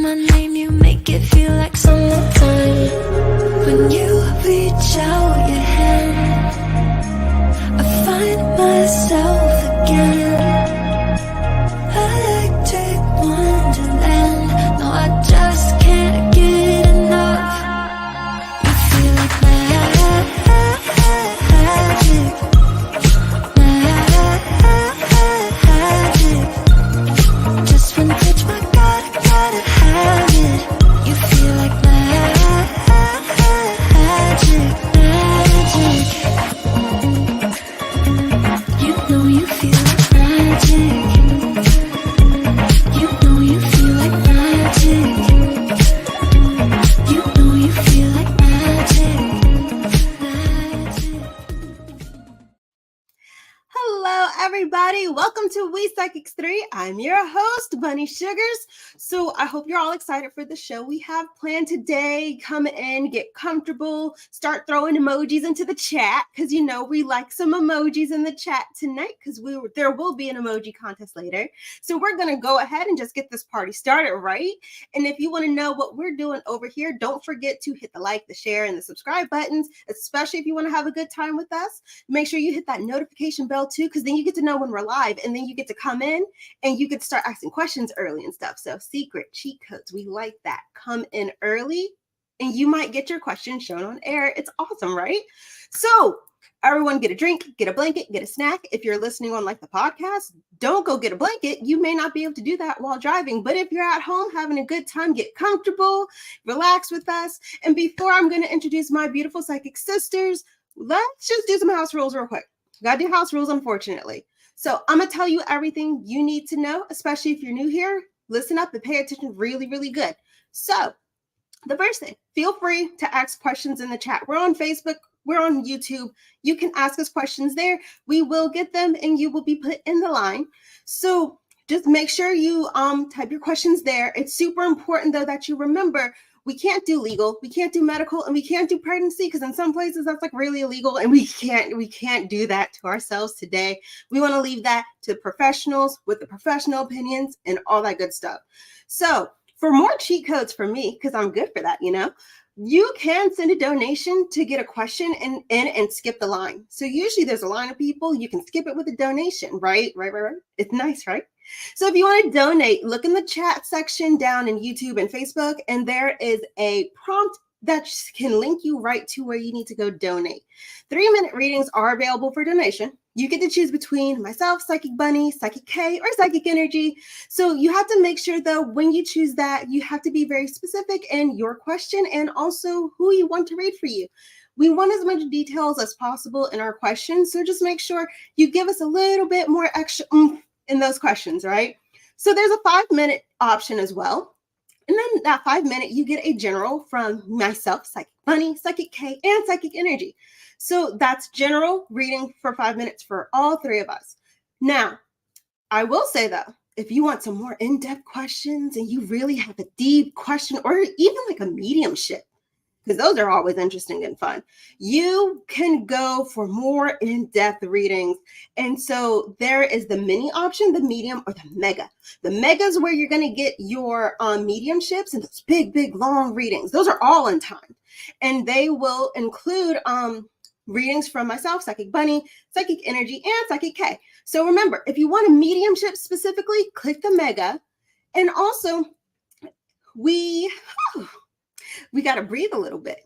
my name, you make it feel like summertime. When you reach out your hand, I find myself again. Electric wonderland. No, I just can't get enough. You feel like magic. Magic. Just one touch, my God, I gotta have it. You feel like magic. Magic. You know you feel like magic. You know you feel like magic. You know you feel like magic. Magic. Hello, everybody. Welcome to We Psychics 3. I'm your host, Bunny Sugars. So I hope you're all excited for the show we have planned today. Come in, get comfortable, start throwing emojis into the chat because you know we like some emojis in the chat tonight because there will be an emoji contest later. So we're going to go ahead and just get this party started, right? And if you want to know what we're doing over here, don't forget to hit the like, the share, and the subscribe buttons, especially if you want to have a good time with us. Make sure you hit that notification bell too, because then you get to know when we're live, and then you get to come in and you get to start asking questions early and stuff. So secret cheat codes, we like that. Come in early and you might get your question shown on air. It's awesome, right? So everyone get a drink, get a blanket, get a snack. If you're listening on like the podcast, don't go get a blanket. You may not be able to do that while driving, but if you're at home having a good time, get comfortable, relax with us. And before I'm going to introduce my beautiful psychic sisters, let's just do some house rules real quick. Gotta do house rules, unfortunately. So I'm gonna tell you everything you need to know, especially if you're new here. Listen up and pay attention really, really good. So the first thing, feel free to ask questions in the chat. We're on Facebook, we're on YouTube. You can ask us questions there. We will get them and you will be put in the line. So just make sure you type your questions there. It's super important though that you remember we can't do legal, we can't do medical, and we can't do pregnancy because in some places that's like really illegal, and we can't do that to ourselves today. We want to leave that to professionals with the professional opinions and all that good stuff. So for more cheat codes for me, because I'm good for that, you know, you can send a donation to get a question and skip the line. So usually there's a line of people, you can skip it with a donation, right? It's nice, right? So if you want to donate, look in the chat section down in YouTube and Facebook, and there is a prompt that can link you right to where you need to go donate. 3-minute readings are available for donation. You get to choose between myself, Psychic Bunny, Psychic K, or Psychic Innerji. So you have to make sure, though, when you choose that, you have to be very specific in your question and also who you want to read for you. We want as much details as possible in our questions, so just make sure you give us a little bit more extra oomph in those questions, right? So there's a 5-minute option as well. And then that 5-minute, you get a general from myself, Psychic Bunny, Psychic K, and Psychic Innerji. So that's general reading for 5 minutes for all three of us. Now, I will say though, if you want some more in-depth questions and you really have a deep question or even like a mediumship, because those are always interesting and fun, you can go for more in-depth readings. And so there is the mini option, the medium, or the mega. The mega is where you're going to get your mediumships and those big, big, long readings. Those are all in time. And they will include readings from myself, Psychic Bunny, Psychic Innerji, and Psychic K. So remember, if you want a mediumship specifically, click the mega. And also, we got to breathe a little bit.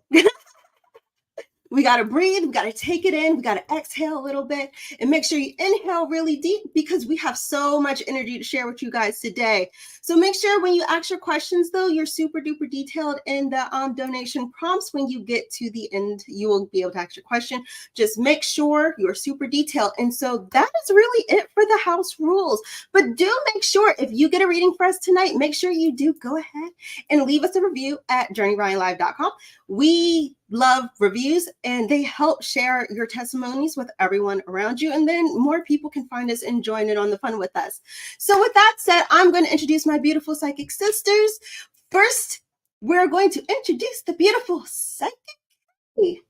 We got to breathe. We got to take it in. We got to exhale a little bit and make sure you inhale really deep because we have so much energy to share with you guys today. So make sure when you ask your questions, though, you're super duper detailed in the donation prompts. When you get to the end, you will be able to ask your question. Just make sure you're super detailed. And so that is really it for the house rules. But do make sure if you get a reading for us tonight, make sure you do go ahead and leave us a review at journeyryanlive.com. We love reviews and they help share your testimonies with everyone around you. And then more people can find us and join in on the fun with us. So with that said, I'm going to introduce my beautiful psychic sisters. First, we're going to introduce the beautiful Psychic K.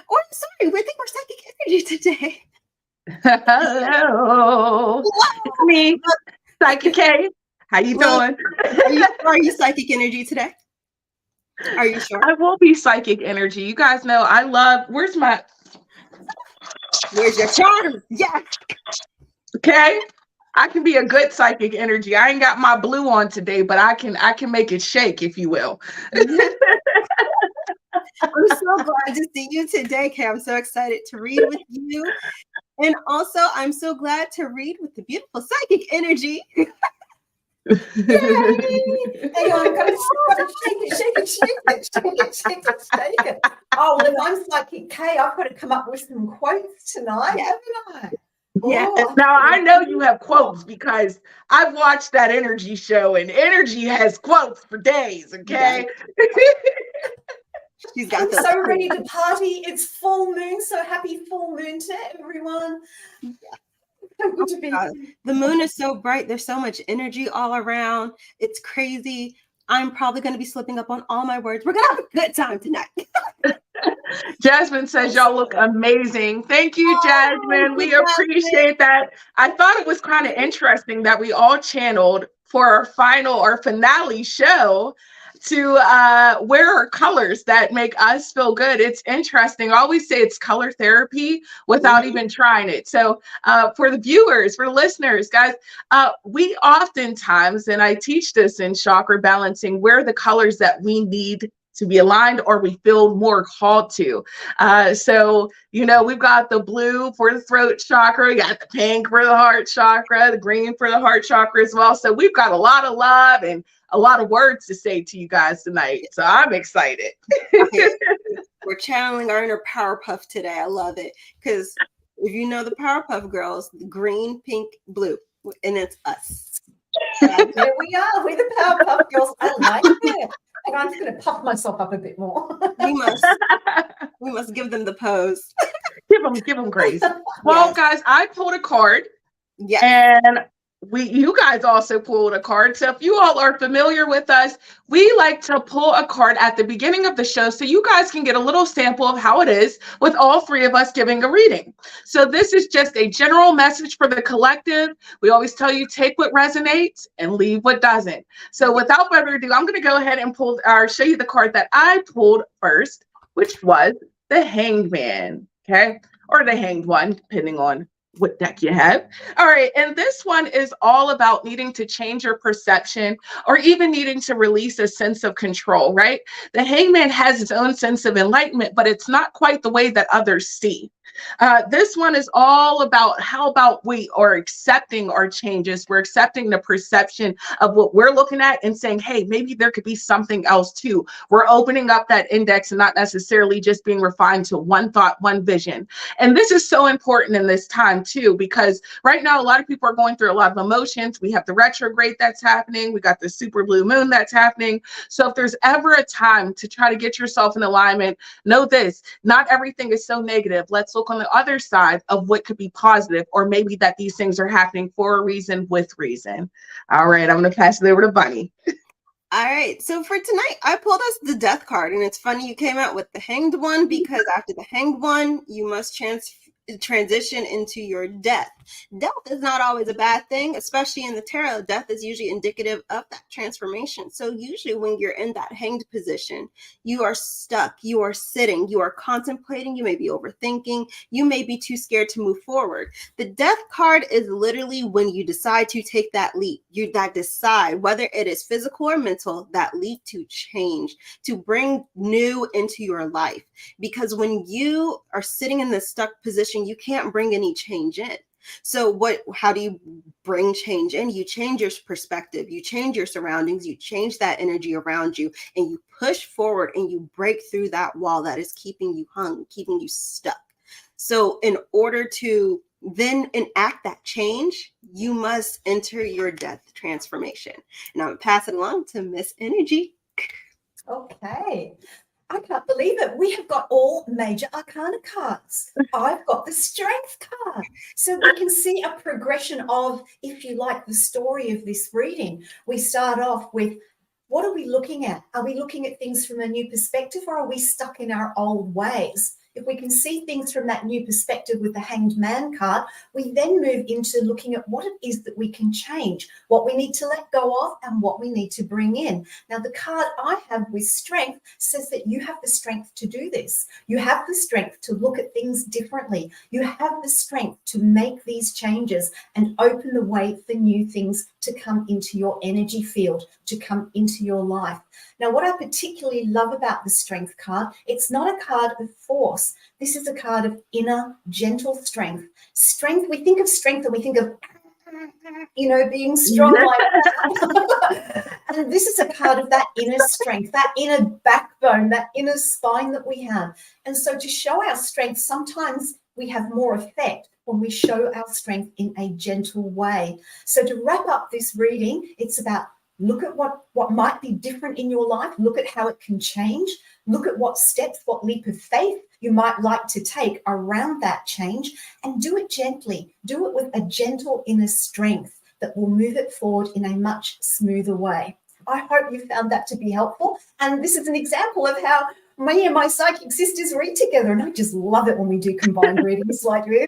Or sorry, we think we're Psychic Innerji today. Hello. It's me, Psychic K. How you Well, doing? are you psychic energy today? Are you sure? I will be psychic energy. You guys know I love, where's my, Where's your charm? Yes. okay? I can be a good psychic energy. I ain't got my blue on today, but I can make it shake, if you will. Mhm. I'm so glad to see you today, Kay. I'm so excited to read with you. And also, I'm so glad to read with the beautiful psychic energy. Yay! Hang on, I've got to shake it, shake it, shake it, shake it, shake it, shake it. Oh, well, if I'm psychic Kay, I've got to come up with some quotes tonight, Yeah. haven't I? Yeah. Oh, Now I know you have quotes because I've watched that Energy show, and Energy has quotes for days, okay? She's got I'm those. so ready to party. It's full moon, so happy full moon to everyone. So good to be The moon is so bright. There's so much energy all around. It's crazy. I'm probably going to be slipping up on all my words. We're going to have a good time tonight. Jasmine says y'all look amazing. Thank you, Jasmine. We appreciate that. I thought it was kind of interesting that we all channeled for our finale show to wear our colors that make us feel good. It's interesting. I always say it's color therapy without even trying it. So for the viewers, for the listeners, guys, we oftentimes, and I teach this in chakra balancing, wear the colors that we need to be aligned or we feel more called to. So, we've got the blue for the throat chakra, we got the pink for the heart chakra, the green for the heart chakra as well. So we've got a lot of love and a lot of words to say to you guys tonight. So I'm excited. We're channeling our inner Powerpuff today. I love it. Because if you know the Powerpuff Girls, the green, pink, blue, and it's us. And here we are. We're the Powerpuff Girls. I like it. Hang on, I'm just going to puff myself up a bit more. We must give them the pose. Give them grace. Well, guys, I pulled a card. Yes. And you guys also pulled a card. So if you all are familiar with us, we like to pull a card at the beginning of the show so you guys can get a little sample of how it is with all three of us giving a reading. So this is just a general message for the collective. We always tell you take what resonates and leave what doesn't. So without further ado, I'm going to go ahead and show you the card that I pulled first, which was the Hanged Man, okay? Or the Hanged One, depending on what deck you have. All right, and this one is all about needing to change your perception or even needing to release a sense of control, right? The Hangman has its own sense of enlightenment, but it's not quite the way that others see. This one is all about how about we are accepting our changes. We're accepting the perception of what we're looking at and saying, hey, maybe there could be something else too. We're opening up that index and not necessarily just being refined to one thought, one vision. And this is so important in this time too, because right now a lot of people are going through a lot of emotions. We have the retrograde that's happening. We got the super blue moon that's happening. So if there's ever a time to try to get yourself in alignment, know this, not everything is so negative. Let's look on the other side of what could be positive, or maybe that these things are happening for a reason with reason. All right, I'm going to pass it over to Bunny. All right, so for tonight, I pulled us the Death card, and it's funny you came out with the Hanged One because after the Hanged One, you must transition into your death. Death is not always a bad thing, especially in the tarot. Death is usually indicative of that transformation. So usually when you're in that hanged position, you are stuck, you are sitting, you are contemplating, you may be overthinking, you may be too scared to move forward. The Death card is literally when you decide to take that leap, that decide whether it is physical or mental, that leap to change, to bring new into your life. Because when you are sitting in this stuck position, you can't bring any change in. So how do you bring change in? You change your perspective, you change your surroundings, you change that energy around you, and you push forward and you break through that wall that is keeping you hung, keeping you stuck. So in order to then enact that change, you must enter your death transformation. And I'm going to pass it along to Miss Energy. Okay. I can't believe it. We have got all major arcana cards. I've got the strength card. So we can see a progression of, if you like, the story of this reading. We start off with, what are we looking at? Are we looking at things from a new perspective, or are we stuck in our old ways? if we can see things from that new perspective with the Hanged Man card, we then move into looking at what it is that we can change, what we need to let go of and what we need to bring in. Now, the card I have with strength says that you have the strength to do this. You have the strength to look at things differently. You have the strength to make these changes and open the way for new things to come into your energy field, to come into your life. Now, what I particularly love about the Strength card, it's not a card of force. This is a card of inner, gentle strength. Strength, we think of strength and we think of, being strong like that. And this is a card of that inner strength, that inner backbone, that inner spine that we have. And so to show our strength, sometimes we have more effect when we show our strength in a gentle way. So to wrap up this reading, it's about look at what might be different in your life. Look at how it can change. Look at what steps, what leap of faith you might like to take around that change, and do it gently. Do it with a gentle inner strength that will move it forward in a much smoother way. I hope you found that to be helpful. And this is an example of how me and my psychic sisters read together. And I just love it when we do combined readings like this.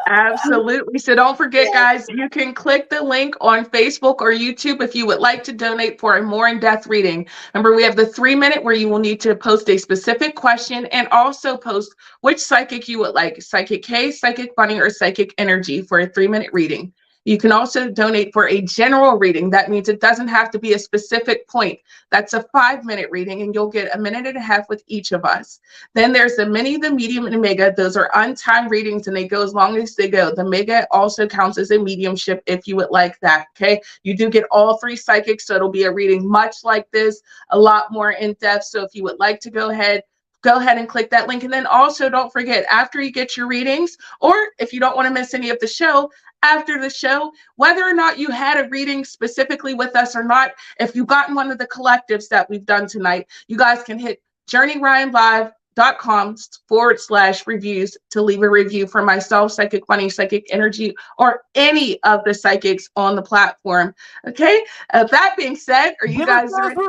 Absolutely. So don't forget, guys, you can click the link on Facebook or YouTube if you would like to donate for a more in-depth reading. Remember, we have the 3-minute where you will need to post a specific question and also post which psychic you would like, Psychic K, Psychic Bunny, or Psychic Innerji for a 3-minute reading. You can also donate for a general reading. That means it doesn't have to be a specific point. That's a 5-minute reading, and you'll get 1.5 minutes with each of us. Then there's the mini, the medium, and the mega. Those are untimed readings, and they go as long as they go. The mega also counts as a mediumship if you would like that, okay? You do get all 3 psychics, so it'll be a reading much like this, a lot more in-depth. So if you would like to go ahead and click that link. And then also don't forget, after you get your readings, or if you don't want to miss any of the show, after the show, whether or not you had a reading specifically with us or not, if you've gotten one of the collectives that we've done tonight, you guys can hit journeyryanlive.com/reviews to leave a review for myself, Psychic Bunny, Psychic Innerji, or any of the psychics on the platform. Okay. That being said, are you guys ready? He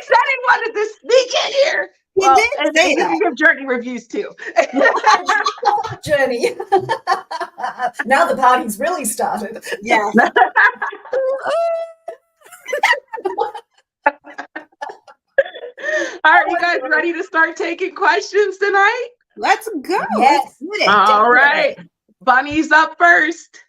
said he wanted to sneak in here. He did say you that. can give journey reviews too. Journey. Now the party's really started. Yeah. All right, you guys ready to start taking questions tonight? Let's go. Yes. Let's get it. All right. Bunny's up first.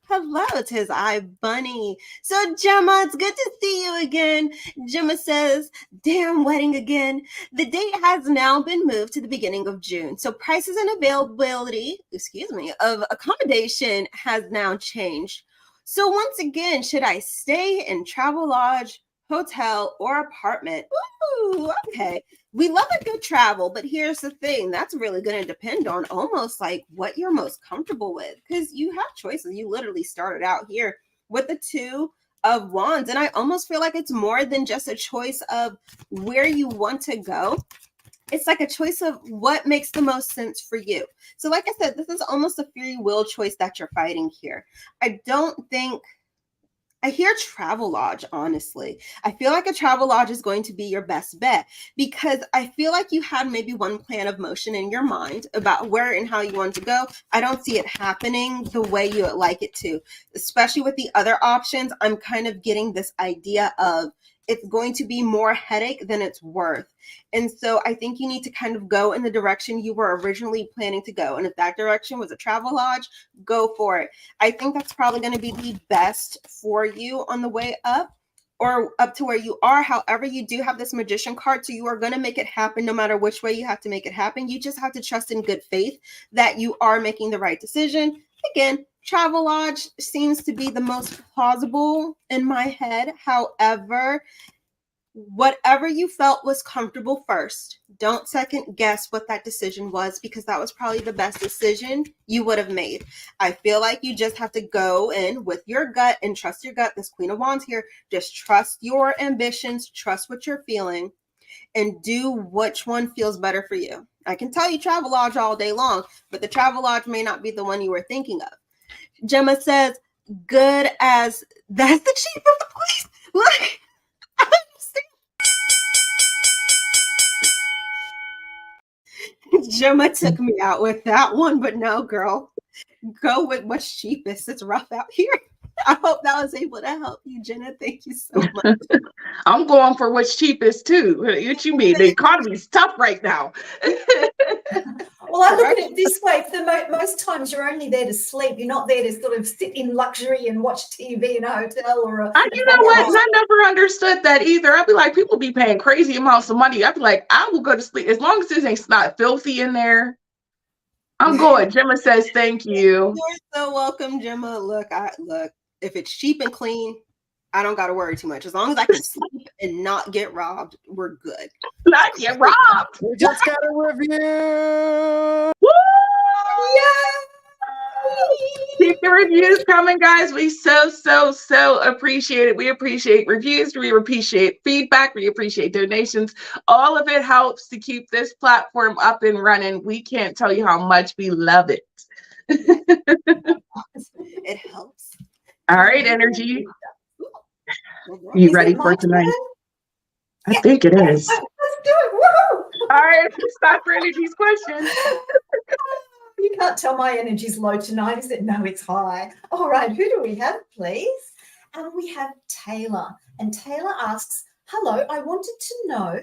Hello, tis I, Bunny. So, Gemma, it's good to see you again. Gemma says, damn wedding again. The date has now been moved to the beginning of June. So prices and availability, of accommodation has now changed. So once again, should I stay in travel lodge, hotel, or apartment? Ooh, okay. We love a good travel, but here's the thing. That's really going to depend on almost like what you're most comfortable with, because you have choices. You literally started out here with the 2 of Wands, and I almost feel like it's more than just a choice of where you want to go. It's like a choice of what makes the most sense for you. So like I said, this is almost a free will choice that you're fighting here. I hear travel lodge, honestly. I feel like a travel lodge is going to be your best bet, because I feel like you had maybe one plan of motion in your mind about where and how you want to go. I don't see it happening the way you would like it to, especially with the other options. I'm kind of getting this idea of it's going to be more headache than it's worth. And so I think you need to kind of go in the direction you were originally planning to go. And if that direction was a travel lodge, go for it. I think that's probably going to be the best for you on the way up, or up to where you are. However, you do have this Magician card, so you are going to make it happen no matter which way you have to make it happen. You just have to trust in good faith that you are making the right decision. Again, travel lodge seems to be the most plausible in my head. However, whatever you felt was comfortable first, don't second guess what that decision was, because that was probably the best decision you would have made. I feel like you just have to go in with your gut and trust your gut. This Queen of Wands here, just trust your ambitions, trust what you're feeling, and do which one feels better for you. I can tell you travel lodge all day long, but the travel lodge may not be the one you were thinking of. Gemma says, good as, that's the chief of the police. Look, Gemma took me out with that one, but no, girl. Go with what's cheapest. It's rough out here. I hope that was able to help you, Jenna. Thank you so much. I'm going for what's cheapest too. What you mean? The economy's tough right now. Well, I look at it this way: most times you're only there to sleep. You're not there to sort of sit in luxury and watch TV in a hotel or a. You know what? And I never understood that either. I'd be like, people be paying crazy amounts of money. I'd be like, I will go to sleep as long as it's not filthy in there. I'm good. Gemma says thank you. You're so welcome, Gemma. Look, if it's cheap and clean, I don't got to worry too much. As long as I can sleep and not get robbed, we're good. Not get robbed. We just got a review. Woo! Keep the reviews coming, guys. We so appreciate it. We appreciate reviews. We appreciate feedback. We appreciate donations. All of it helps to keep this platform up and running. We can't tell you how much we love it. It helps. All right, Innerji. You ready for tonight? I think it is. Let's do it. Woo! All right, stop for Innerji's question. You can't tell my energy's low tonight, is it? No, it's high. All right, who do we have, please? And we have Taylor. And Taylor asks, hello, I wanted to know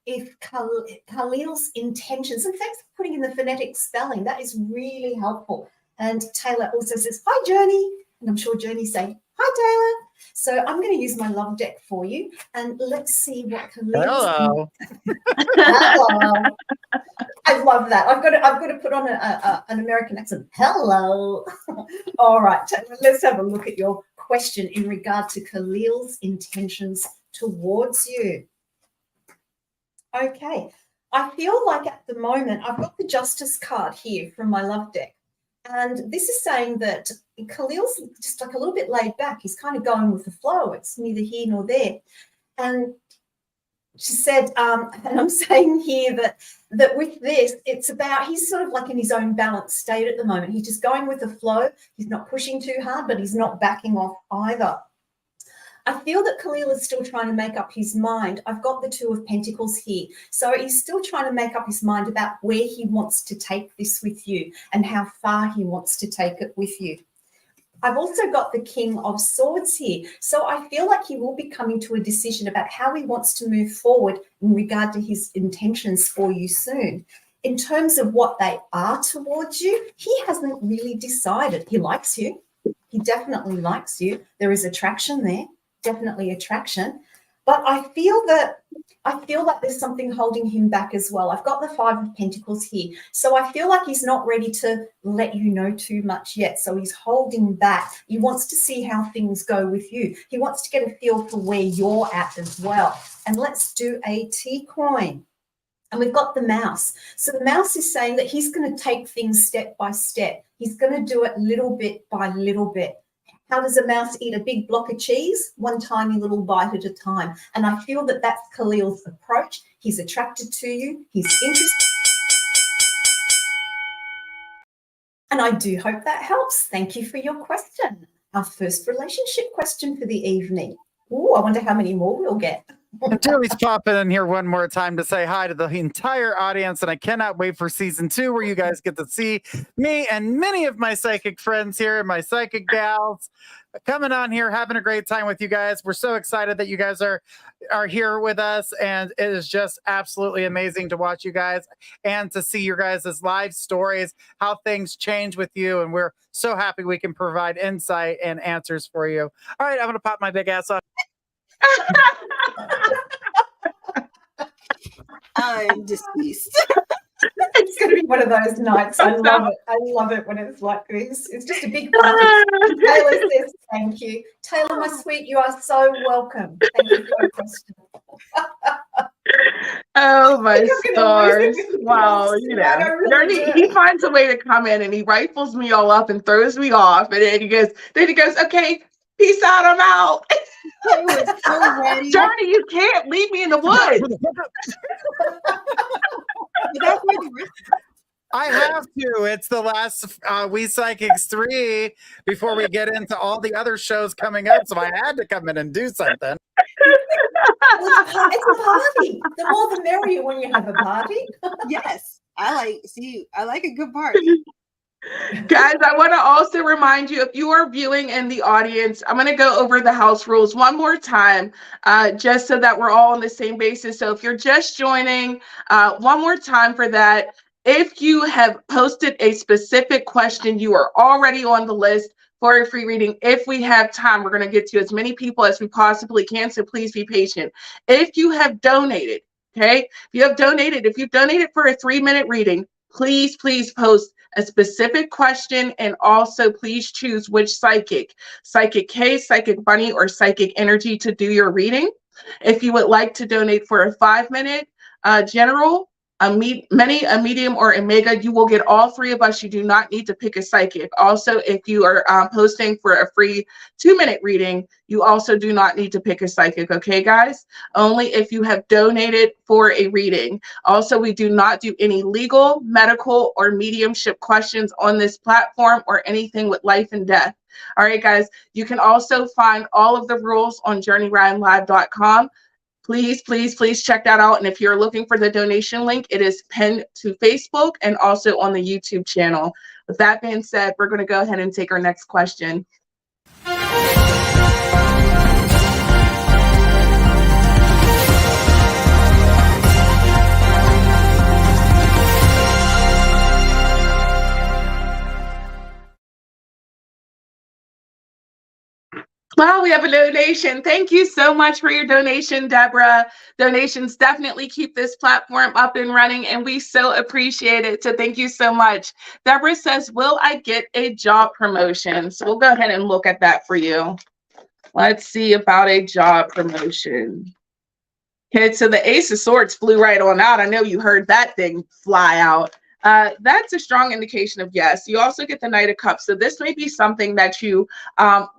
if Khalil's intentions, and thanks for putting in the phonetic spelling, that is really helpful. And Taylor also says, hi, Journey. And I'm sure Journey's saying, hi, Taylor. So I'm going to use my love deck for you, and let's see what Khalil's. Hello. Hello. I love that. I've got to put on an American accent. Hello. All right. Let's have a look at your question in regard to Khalil's intentions towards you. Okay. I feel like at the moment I've got the Justice card here from my love deck. And this is saying that Khalil's just like a little bit laid back. He's kind of going with the flow. It's neither here nor there. And she said, and I'm saying here that with this, it's about, he's sort of like in his own balanced state at the moment. He's just going with the flow. He's not pushing too hard, but he's not backing off either. I feel that Khalil is still trying to make up his mind. I've got the Two of Pentacles here. So he's still trying to make up his mind about where he wants to take this with you and how far he wants to take it with you. I've also got the King of Swords here. So I feel like he will be coming to a decision about how he wants to move forward in regard to his intentions for you soon. In terms of what they are towards you, he hasn't really decided. He likes you. He definitely likes you. There is attraction there. Definitely attraction, but I feel that there's something holding him back as well. I've got the Five of Pentacles here, so I feel like he's not ready to let you know too much yet, so he's holding back. He wants to see how things go with you. He wants to get a feel for where you're at as well. And let's do a T coin. And we've got the mouse. So the mouse is saying that he's going to take things step by step. He's going to do it little bit by little bit. How does a mouse eat a big block of cheese? One tiny little bite at a time. And I feel that that's Khalil's approach. He's attracted to you. He's interested. And I do hope that helps. Thank you for your question. Our first relationship question for the evening. Oh, I wonder how many more we'll get. Julie's popping in here one more time to say hi to the entire audience, and I cannot wait for season 2 where you guys get to see me and many of my psychic friends here and my psychic gals coming on here, having a great time with you guys. We're so excited that you guys are here with us, and it is just absolutely amazing to watch you guys and to see your guys' live stories, how things change with you, and we're so happy we can provide insight and answers for you. All right, I'm going to pop my big ass off. I'm deceased. It's going to be one of those nights. I love it. I love it when it's like this. It's just a big party. Taylor says thank you. Taylor, my sweet, you are so welcome. Thank you for your question. Oh my stars. Wow, you know, he finds a way to come in and he rifles me all up and throws me off, and then he goes, okay, peace out, I'm out. I was so ready. Johnny, you can't leave me in the woods. That's where the risk. I have to. It's the last We Psychics 3 before we get into all the other shows coming up, so I had to come in and do something. It's a party. The more the merrier when you have a party. Yes. I like a good party. Guys, I want to also remind you, if you are viewing in the audience, I'm going to go over the house rules one more time, just so that we're all on the same basis. So if you're just joining, one more time for that. If you have posted a specific question, you are already on the list for a free reading. If we have time, we're going to get to as many people as we possibly can, so please be patient. If you have donated, okay, if you've donated for a 3-minute reading, please post a specific question, and also please choose which psychic K, Psychic Bunny, or Psychic Energy to do your reading. If you would like to donate for a 5-minute general, a medium, or a mega, you will get all 3 of us. You do not need to pick a psychic. Also, if you are posting for a free 2-minute reading, you also do not need to pick a psychic. Okay, guys? Only if you have donated for a reading. Also, we do not do any legal, medical, or mediumship questions on this platform, or anything with life and death. All right, guys. You can also find all of the rules on journeyrhyme.live.com. Please check that out. And if you're looking for the donation link, it is pinned to Facebook and also on the YouTube channel. With that being said, we're going to go ahead and take our next question. Wow, we have a donation. Thank you so much for your donation, Deborah. Donations definitely keep this platform up and running, and we so appreciate it. So thank you so much. Deborah says, will I get a job promotion? So we'll go ahead and look at that for you. Let's see about a job promotion. Okay, so the Ace of Swords flew right on out. I know you heard that thing fly out. That's a strong indication of yes. You also get the Knight of Cups. So this may be something that you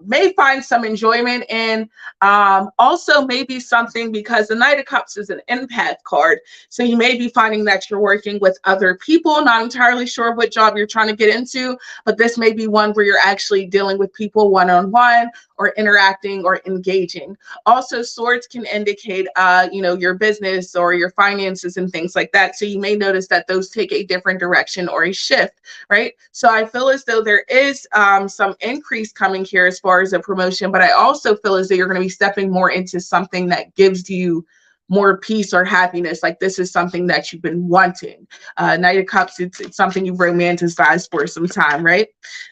may find some enjoyment in. Also maybe something, because the Knight of Cups is an empath card. So you may be finding that you're working with other people. Not entirely sure what job you're trying to get into, but this may be one where you're actually dealing with people one-on-one, or interacting or engaging. Also, swords can indicate, your business or your finances and things like that. So you may notice that those take a different direction or a shift, right? So I feel as though there is some increase coming here as far as a promotion, but I also feel as though you're going to be stepping more into something that gives you more peace or happiness. Like this is something that you've been wanting. Knight of Cups, it's something you've romanticized for some time, right?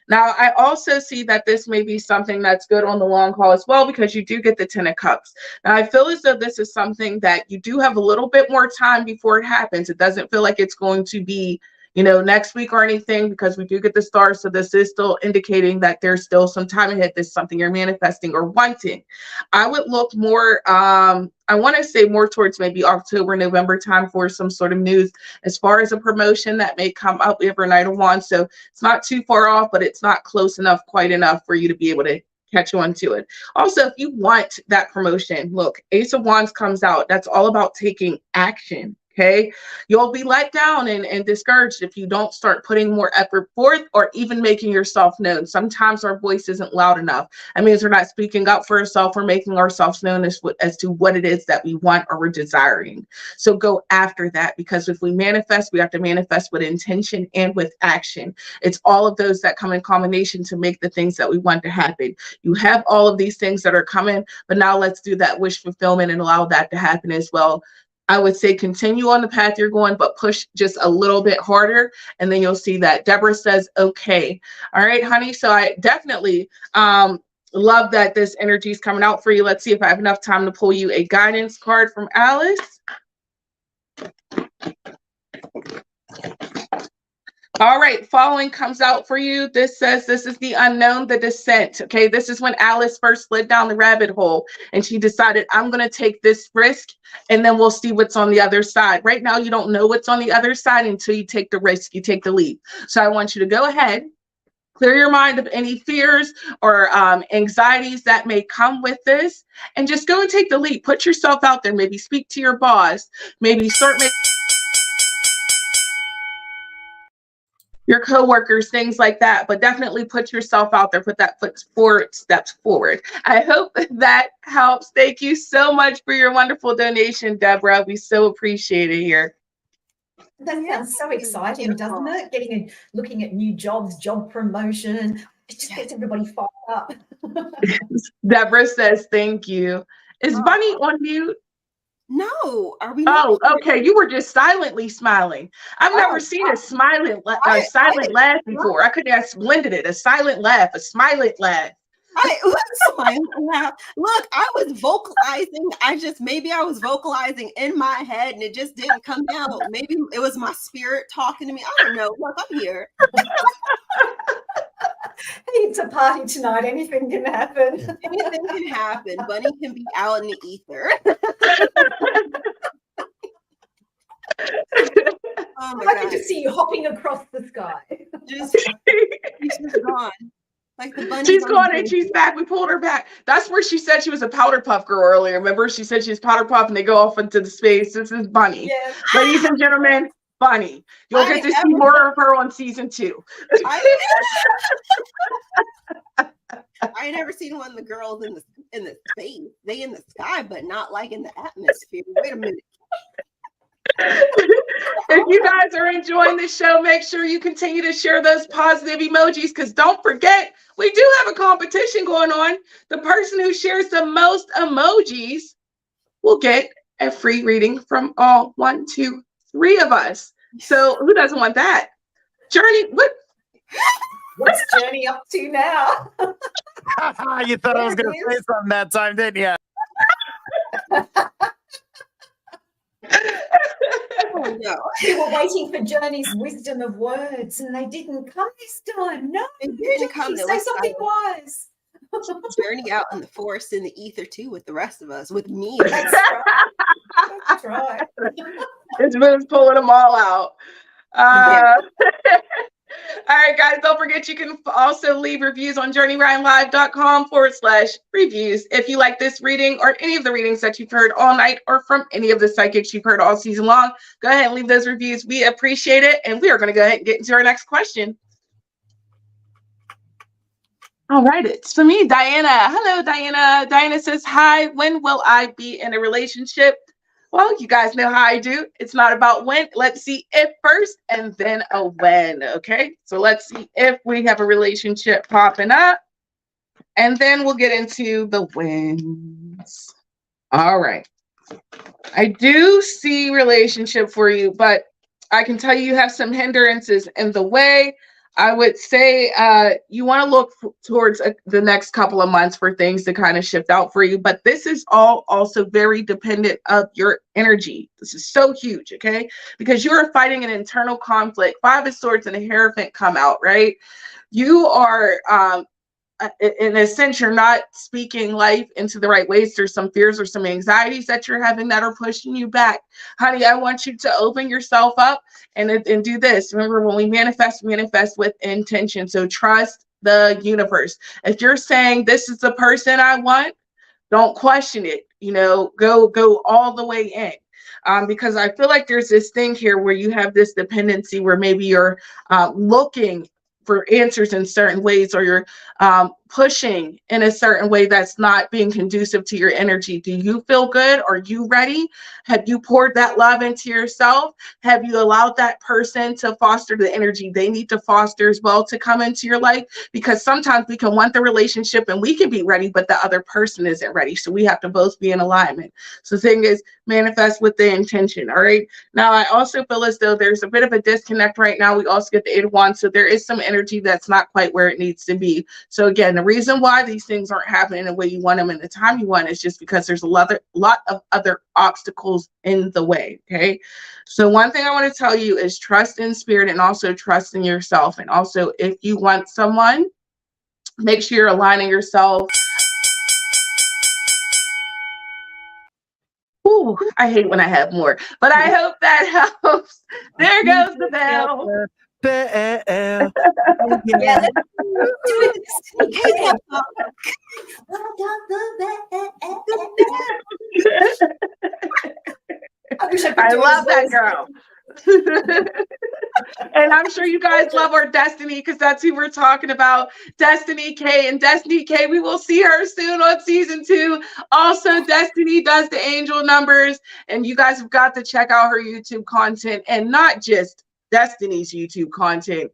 Now, I also see that this may be something that's good on the long haul as well, because you do get the 10 of Cups. Now, I feel as though this is something that you do have a little bit more time before it happens. It doesn't feel like it's going to be next week or anything, because we do get the stars. So this is still indicating that there's still some time ahead. This is something you're manifesting or wanting. I would look more, I want to say more towards maybe October, November time for some sort of news as far as a promotion that may come up. We have our Knight of Wands. So it's not too far off, but it's not close enough, quite enough for you to be able to catch on to it. Also, if you want that promotion, look, Ace of Wands comes out. That's all about taking action. Okay, you'll be let down and discouraged if you don't start putting more effort forth, or even making yourself known. Sometimes our voice isn't loud enough. That means we're not speaking up for ourselves or making ourselves known as to what it is that we want or we're desiring. So go after that, because if we manifest, we have to manifest with intention and with action. It's all of those that come in combination to make the things that we want to happen. You have all of these things that are coming, but now let's do that wish fulfillment and allow that to happen as well. I would say continue on the path you're going, but push just a little bit harder, and then you'll see that. Deborah says, okay. All right, honey. So I definitely love that this energy is coming out for you. Let's see if I have enough time to pull you a guidance card from Alice. All right, following comes out for you. This says this is the unknown, the descent. Okay, this is when Alice first slid down the rabbit hole and she decided, I'm going to take this risk and then we'll see what's on the other side. Right now, you don't know what's on the other side until you take the risk, you take the leap. So I want you to go ahead, clear your mind of any fears or anxieties that may come with this, and just go and take the leap. Put yourself out there. Maybe speak to your boss. Maybe start your coworkers, things like that, but definitely put yourself out there, put that steps forward. I hope that helps. Thank you so much for your wonderful donation, Deborah. We so appreciate it here. That sounds so exciting, doesn't it? Looking at new jobs, job promotion. It just gets everybody fired up. Deborah says thank you. Is Bunny on mute? No, are we Oh, not? okay. You were just silently smiling. I've never seen a silent laugh before. I could have blended it. A silent laugh, a smiling laugh. Look, I was vocalizing. Maybe I was vocalizing in my head and it just didn't come out. Maybe it was my spirit talking to me. I don't know. Look, I'm here. It's a party tonight. Anything can happen. Anything can happen. Bunny can be out in the ether. Oh my I God. can just see you hopping across the sky. She's just gone. Like the bunny. She's gone and she's back. We pulled her back. That's where she said she was a powder puff girl earlier. Remember, she said she's powder puff and they go off into the space. This is Bunny. Yes. Ladies and gentlemen, Bunny. You'll get to see more of her on season 2. I ain't never seen one of the girls in the space. They in the sky, but not like in the atmosphere. Wait a minute. If you guys are enjoying this show, make sure you continue to share those positive emojis, because don't forget, we do have a competition going on. The person who shares the most emojis will get a free reading from all 1, 2, 3 of us. So who doesn't want that? Journey, What's Journey up to now? You thought I was going to say something that time, didn't you? Oh, no. We were waiting for Journey's wisdom of words, and they didn't come this time. No, they didn't come. Say something wise. Journey out in the forest in the ether too, with the rest of us, with me. That's right. That's right. It's been pulling them all out. All right, guys, don't forget you can also leave reviews on journeyridenlive.com/reviews. If you like this reading or any of the readings that you've heard all night or from any of the psychics you've heard all season long, go ahead and leave those reviews. We appreciate it. And we are going to go ahead and get into our next question. All right, it's for me, Diana. Hello, Diana. Diana says, hi, when will I be in a relationship? Well, you guys know how I do. It's not about when. Let's see if first and then a when. Okay, so let's see if we have a relationship popping up, and then we'll get into the wins. All right. I do see relationship for you, but I can tell you have some hindrances in the way. I would say you want to look towards the next couple of months for things to kind of shift out for you. But this is all also very dependent of your energy. This is so huge, okay? Because you are fighting an internal conflict. 5 of Swords and a Hierophant come out, right? You are, in a sense, you're not speaking life into the right ways. There's some fears or some anxieties that you're having that are pushing you back. Honey, I want you to open yourself up and do this. Remember, when we manifest with intention. So trust the universe. If you're saying this is the person I want, don't question it. You know, go all the way in. Because I feel like there's this thing here where you have this dependency where maybe you're looking for answers in certain ways, or you're pushing in a certain way that's not being conducive to your energy. Do you feel good? Are you ready? Have you poured that love into yourself? Have you allowed that person to foster the energy they need to foster as well to come into your life? Because sometimes we can want the relationship and we can be ready, but the other person isn't ready. So we have to both be in alignment. So the thing is, manifest with the intention. All right. Now, I also feel as though there's a bit of a disconnect right now. We also get the 8 of Wands. So there is some energy that's not quite where it needs to be. So again, the reason why these things aren't happening the way you want them in the time you want is just because there's a lot of other obstacles in the way. Okay. So one thing I want to tell you is trust in spirit and also trust in yourself. And also, if you want someone, make sure you're aligning yourself. Ooh, I hate when I have more, but I hope that helps. There goes the bell. Yeah. Yeah, let's do it. I love that girl. And I'm sure you guys love our Destiny, because that's who we're talking about. Destiny K. And Destiny K, we will see her soon on season 2. Also, Destiny does the angel numbers, and you guys have got to check out her YouTube content, and not just Destiny's YouTube content.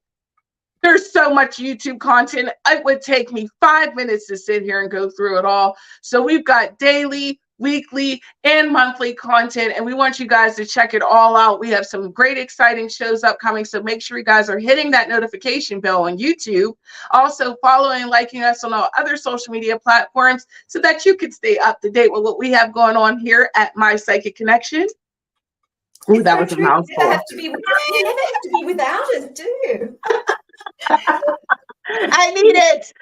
There's so much YouTube content. It would take me 5 minutes to sit here and go through it all. So we've got daily, weekly, and monthly content, and we want you guys to check it all out. We have some great, exciting shows upcoming, so make sure you guys are hitting that notification bell on YouTube. Also, following and liking us on all other social media platforms so that you can stay up to date with what we have going on here at My Psychic Connection. Ooh, that was a mouthful. You never have to be without us, do you? I need it.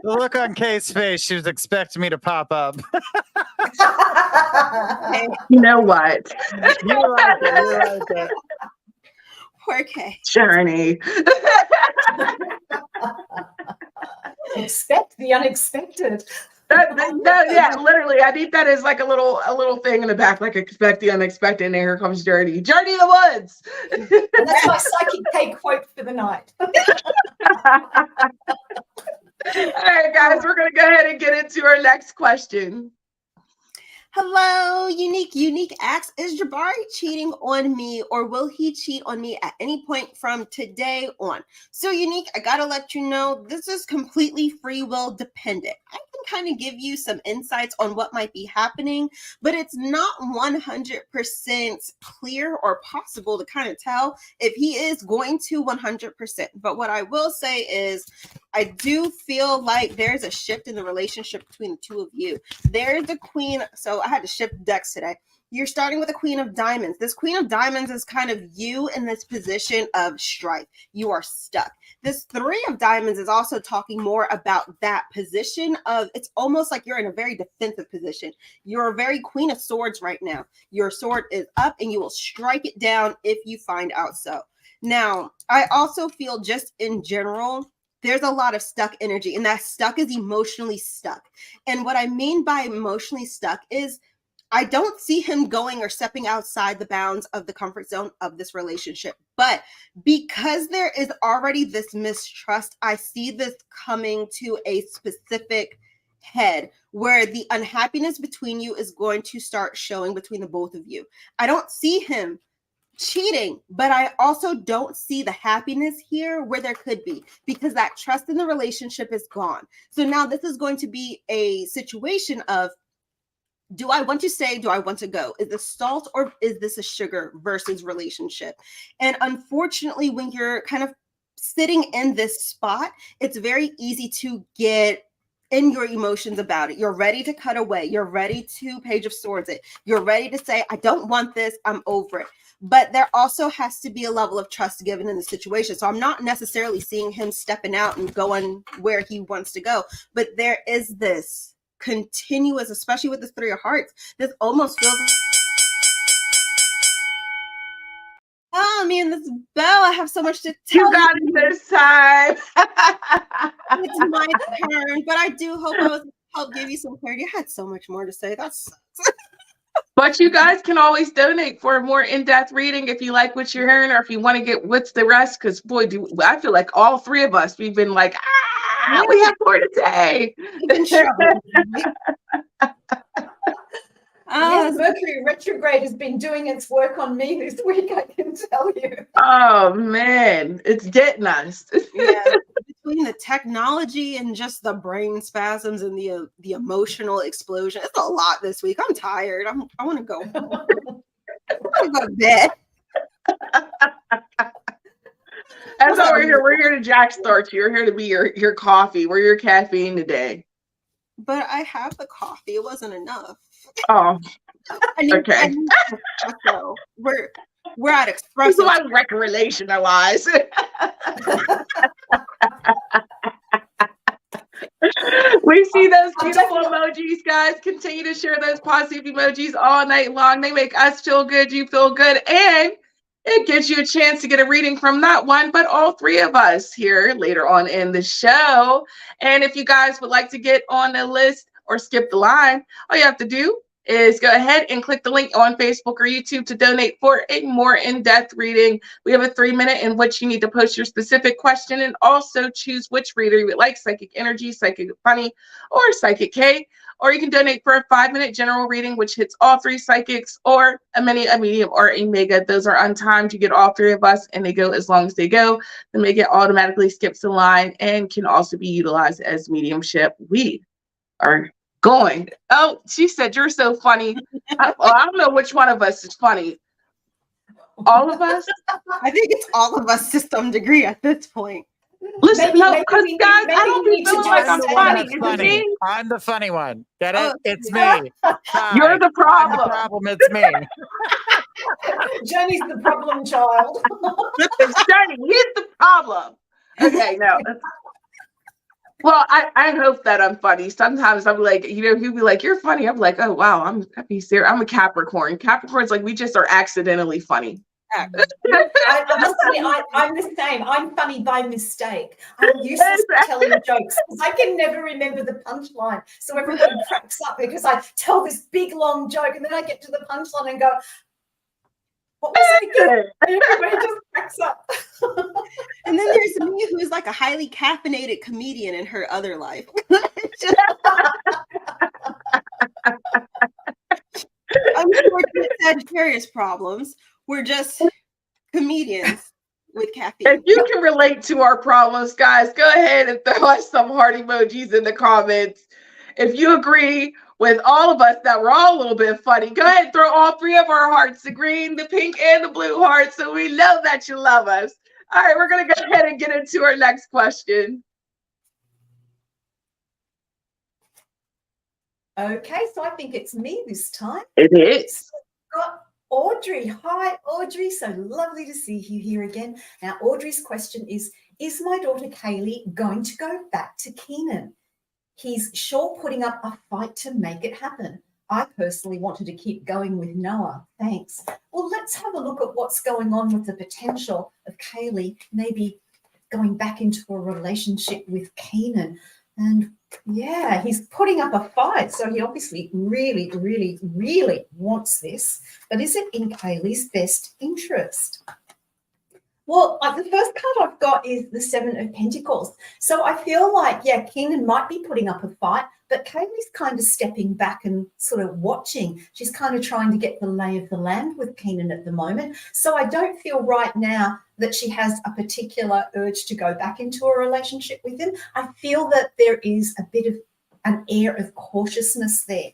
The look on Kay's face, she was expecting me to pop up. You know what? You like it. Poor Kay. Journey. Expect the unexpected. Yeah, literally. I need that as like a little thing in the back, like expect the unexpected, and here comes Journey. Journey in the woods. That's my psychic K quote for the night. All right, guys, we're gonna go ahead and get into our next question. Hello, Unique asks, is Jabari cheating on me, or will he cheat on me at any point from today on? So Unique, I gotta let you know, this is completely free will dependent. I can kind of give you some insights on what might be happening, but it's not 100% clear or possible to kind of tell if he is going to 100%. But what I will say is, I do feel like there's a shift in the relationship between the two of you. There's the queen. So I had to shift decks today. You're starting with a queen of diamonds. This queen of diamonds is kind of you in this position of strife. You are stuck. This three of diamonds is also talking more about that position of, it's almost like you're in a very defensive position. You're a very queen of swords right now. Your sword is up and you will strike it down if you find out so. Now, I also feel just in general, there's a lot of stuck energy, and that stuck is emotionally stuck. And what I mean by emotionally stuck is I don't see him going or stepping outside the bounds of the comfort zone of this relationship. But because there is already this mistrust, I see this coming to a specific head where the unhappiness between you is going to start showing between the both of you. I don't see him cheating, but I also don't see the happiness here where there could be, because that trust in the relationship is gone. So now this is going to be a situation of, do I want to stay? Do I want to go? Is this salt or is this a sugar versus relationship? And unfortunately, when you're kind of sitting in this spot, it's very easy to get in your emotions about it. You're ready to cut away. You're ready to Page of Swords it. You're ready to say, I don't want this. I'm over it. But there also has to be a level of trust given in the situation. So I'm not necessarily seeing him stepping out and going where he wants to go. But there is this continuous, especially with this Three of Hearts, this almost feels... Oh, me and this bell, I have so much to tell You got it this time. It's my turn, but I do hope I was help give you some clarity. I had so much more to say. That sucks. But you guys can always donate for a more in-depth reading if you like what you're hearing, or if you want to get what's the rest. Because boy, I feel like all three of us, we've been like, we have more to say. Yes, Mercury retrograde has been doing its work on me this week, I can tell you. Oh man, it's getting us. Yeah, between the technology and just the brain spasms and the emotional explosion, it's a lot this week. I'm tired. I want to go home. I want to go to bed. That's why we're here. We're here to jackstart you. We're here to be your coffee. We're your caffeine today. But I have the coffee. It wasn't enough. Oh, okay. I need espresso. We're at espresso. This is like recreational-wise. We see those beautiful emojis, guys. Continue to share those positive emojis all night long. They make us feel good. You feel good. And it gives you a chance to get a reading from not one, but all three of us here later on in the show. And if you guys would like to get on the list or skip the line, all you have to do is go ahead and click the link on Facebook or YouTube to donate for a more in-depth reading. We have a 3-minute in which you need to post your specific question and also choose which reader you would like, Psychic Energy, Psychic Funny, or Psychic K. Or you can donate for a 5-minute general reading, which hits all 3 psychics, or a mini, a medium, or a mega. Those are untimed. You get all 3 of us, and they go as long as they go. The mega automatically skips the line and can also be utilized as mediumship. We are going. Oh, she said, you're so funny. I don't know which one of us is funny. All of us? I think it's all of us to some degree at this point. Listen, Maybe- no, maybe because we need- guys, maybe I don't we be need to feeling do like a I'm segment funny. that's It's funny. me. I'm the funny one. Get it? Oh, It's me. Hi. You're the I'm the problem. problem. It's me. Journey's the problem child. It's Johnny. He's the problem. Okay, no. Well, I hope that I'm funny. Sometimes I'm like, he'll be like, you're funny. I'm like, oh, wow, I'm a Capricorn. Capricorn's like, we just are accidentally funny. I must admit, I'm the same. I'm funny by mistake. I'm useless at telling jokes because I can never remember the punchline. So everybody cracks up because I tell this big long joke and then I get to the punchline and go, what was it again? And everybody just cracks up. And then there's me, who's like a highly caffeinated comedian in her other life. Unfortunate Sagittarius problems. We're just comedians with caffeine. If you can relate to our problems, guys, go ahead and throw us some heart emojis in the comments. If you agree with all of us that we're all a little bit funny, go ahead and throw all 3 of our hearts, the green, the pink, and the blue heart, so we know that you love us. All right, we're going to go ahead and get into our next question. Okay, so I think it's me this time. It is. Got Audrey. Hi, Audrey. So lovely to see you here again. Now, Audrey's question is my daughter Kaylee going to go back to Keenan? He's sure putting up a fight to make it happen. I personally wanted to keep going with Noah. Thanks. Well, let's have a look at what's going on with the potential of Kaylee maybe going back into a relationship with Keenan. And yeah, he's putting up a fight. So he obviously really, really, really wants this. But is it in Kaylee's best interest? Well, the first card I've got is the 7 of Pentacles. So I feel like, yeah, Keenan might be putting up a fight, but Kaylee's kind of stepping back and sort of watching. She's kind of trying to get the lay of the land with Keenan at the moment. So I don't feel right now that she has a particular urge to go back into a relationship with him. I feel that there is a bit of an air of cautiousness there.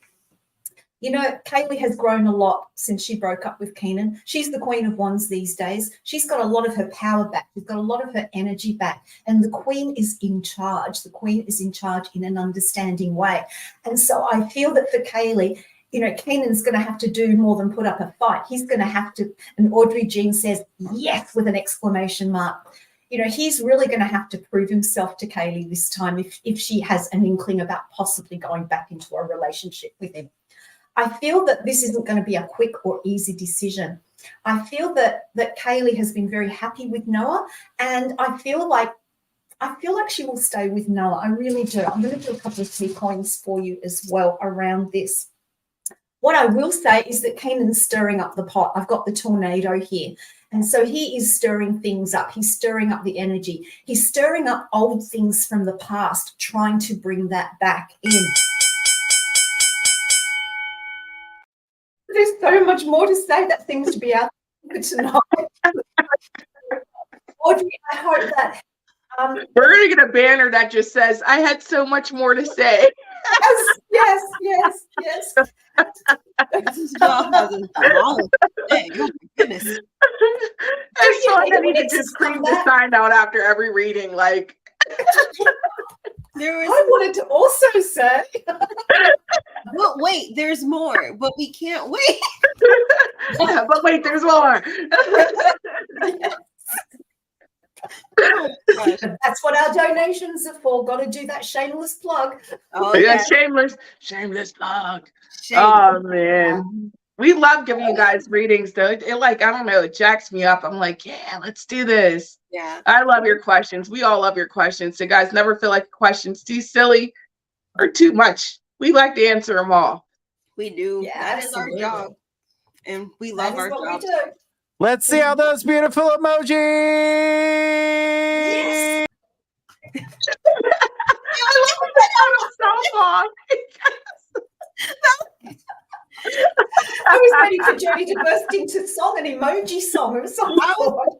You know, Kaylee has grown a lot since she broke up with Keenan. She's the Queen of Wands these days. She's got a lot of her power back. She's got a lot of her energy back. And the Queen is in charge. The Queen is in charge in an understanding way. And so I feel that for Kaylee, you know, Keenan's going to have to do more than put up a fight. He's going to have to, and Audrey Jean says, yes, with an exclamation mark. You know, he's really going to have to prove himself to Kaylee this time if she has an inkling about possibly going back into a relationship with him. I feel that this isn't going to be a quick or easy decision. I feel that Kaylee has been very happy with Noah, and I feel like she will stay with Noah. I really do. I'm going to do a couple of key points for you as well around this. What I will say is that Keenan's stirring up the pot. I've got the tornado here. And so he is stirring things up. He's stirring up the energy. He's stirring up old things from the past, trying to bring that back in. There's so much more to say that seems to be out there tonight. Audrey, I hope that we're going to get a banner that just says, I had so much more to say. Yes. This job hasn't been long. Dang, oh my goodness. I feel like I need to just print the sign out after every reading. Like, I wanted to also say. But wait, there's more. But we can't wait. Yeah, but wait, there's more. Oh, gosh. That's what our donations are for. Got to do that shameless plug. Oh, Yeah, shameless plug. Shameless. Oh man, we love giving you guys readings though. It like, I don't know, it jacks me up. I'm like, yeah, let's do this. Yeah. I love your questions. We all love your questions. So guys, never feel like the question's too silly or too much. We like to answer them all. We do. Yeah, that is our absolutely. job. And we That love is our what we job. do. Let's see all those beautiful emojis. Yes. I love that out of I was ready for Jody to burst into song, an emoji song of some I sort. was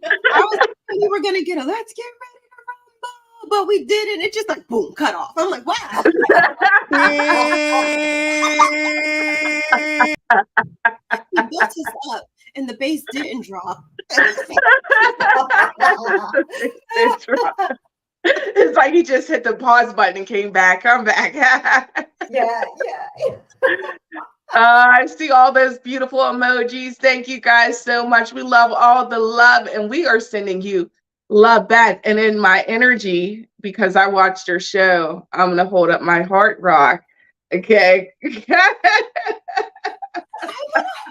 thinking we were gonna get a let's get ready to rumble, but we didn't. It just like boom, cut off. I'm like, wow. He built us up and the bass didn't drop. It's like he just hit the pause button and came back. I'm back. Yeah. I see all those beautiful emojis. Thank you guys so much. We love all the love, and we are sending you love back. And in my energy, because I watched your show, I'm gonna hold up my heart rock. Okay.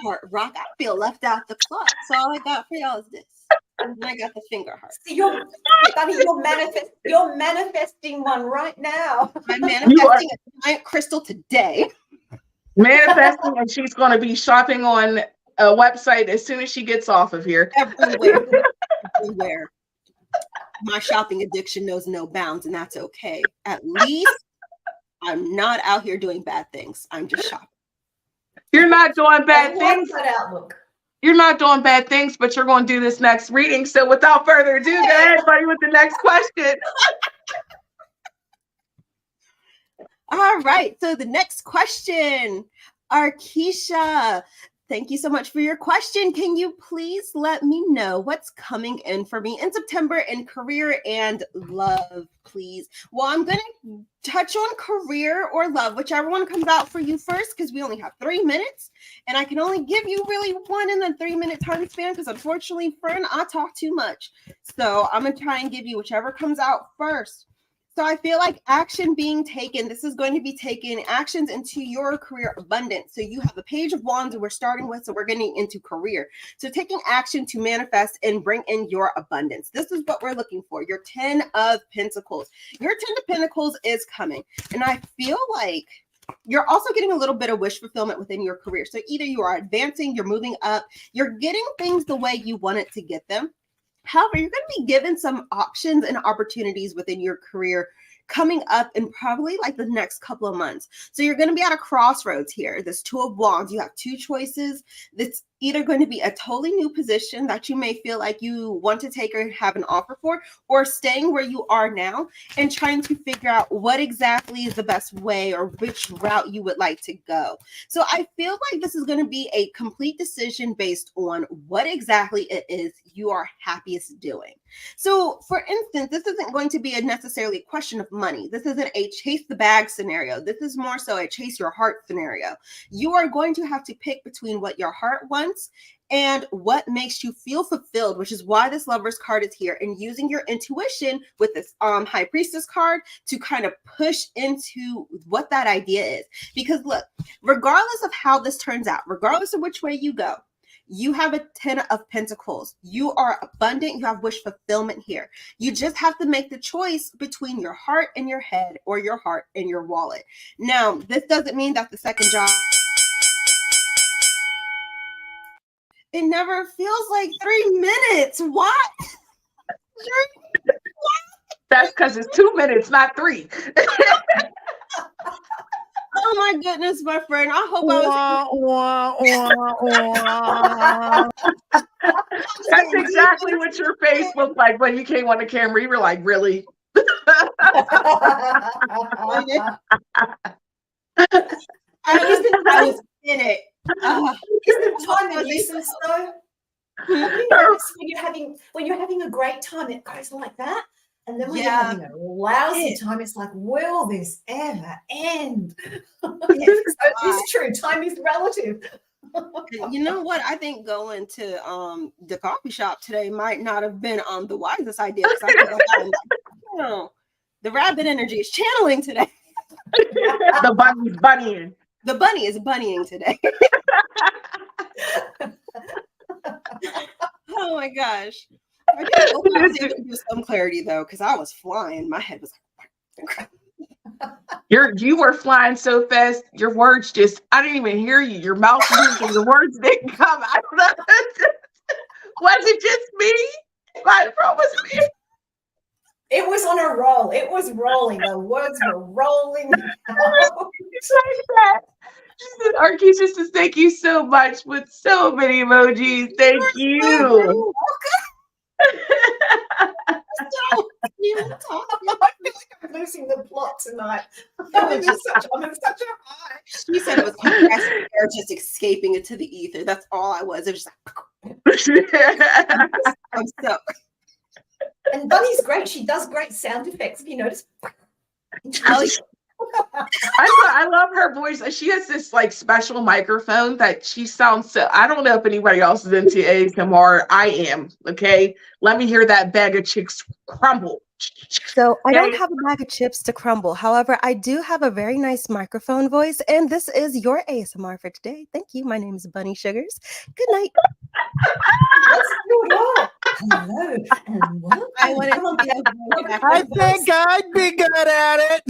Heart rock. I feel left out the club. So all I got for y'all is this. And I got the finger heart. See, you're manifesting one right now. I'm manifesting a giant crystal today. Manifesting, and she's going to be shopping on a website as soon as she gets off of here. Everywhere. My shopping addiction knows no bounds, and that's okay. At least I'm not out here doing bad things. I'm just shopping. You're not doing bad things. That outlook. You're not doing bad things, but you're going to do this next reading. So without further ado, go ahead, buddy, with the next question. All right. So the next question, Arkisha, thank you so much for your question. Can you please let me know what's coming in for me in September in career and love, please? Well, I'm going to touch on career or love, whichever one comes out for you first, because we only have 3 minutes and I can only give you really 1 in the 3 minute time span because unfortunately, friend, I talk too much. So I'm going to try and give you whichever comes out first. So I feel like action being taken, this is going to be taking actions into your career abundance. So you have a page of wands that we're starting with, so we're getting into career. So taking action to manifest and bring in your abundance. This is what we're looking for, your 10 of Pentacles. Your 10 of Pentacles is coming. And I feel like you're also getting a little bit of wish fulfillment within your career. So either you are advancing, you're moving up, you're getting things the way you wanted to get them. However, you're going to be given some options and opportunities within your career coming up in probably like the next couple of months. So you're going to be at a crossroads here. This 2 of Wands, you have 2 choices. That's either going to be a totally new position that you may feel like you want to take or have an offer for, or staying where you are now and trying to figure out what exactly is the best way or which route you would like to go. So I feel like this is going to be a complete decision based on what exactly it is you are happiest doing. So for instance, this isn't going to be a necessarily question of money. This isn't a chase the bag scenario. This is more so a chase your heart scenario. You are going to have to pick between what your heart wants and what makes you feel fulfilled, which is why this Lover's card is here, and using your intuition with this High Priestess card to kind of push into what that idea is. Because look, regardless of how this turns out, regardless of which way you go, you have a 10 of Pentacles. You are abundant. You have wish fulfillment here. You just have to make the choice between your heart and your head, or your heart and your wallet. Now, this doesn't mean that the second job, it never feels like 3 minutes. What? That's because it's 2 minutes, not 3. Oh my goodness, my friend. I hope I was. That's exactly what your face looked like when you came on the camera. You were like, really? I was in it. Isn't time a nuisance though? Have you noticed when you're having a great time, it goes like that? And then when you're having a lousy time, it's like, will this ever end? It's true. Time is relative. You know what? I think going to the coffee shop today might not have been the wisest idea. I feel like the rabbit energy is channeling today. The bunny's bunnying. The bunny is bunnying today. Oh my gosh. I was able to do some clarity though, because I was flying. My head was like, You were flying so fast, your words just, I didn't even hear you. Your mouth moved and the words didn't come. I don't know. Was it just me? My throat was me. It was on a roll. It was rolling. The words were rolling out. It's like that. Arkeisha says, thank you so much with so many emojis. Thank you. So, you know, I feel like I'm losing the plot tonight. I'm in such a high. She said it was compressed air just escaping into the ether. That's all I was. It was just like, I'm so. And Bunny's great. She does great sound effects. Have you noticed? I love her voice. She has this like special microphone that she sounds so. I don't know if anybody else is into ASMR. I am. Okay, let me hear that bag of chicks crumble. So I don't have a bag of chips to crumble. However, I do have a very nice microphone voice, and this is your ASMR for today. Thank you. My name is Bunny Sugars. Good night. Hello and welcome. I want to. I think I'd be good at it.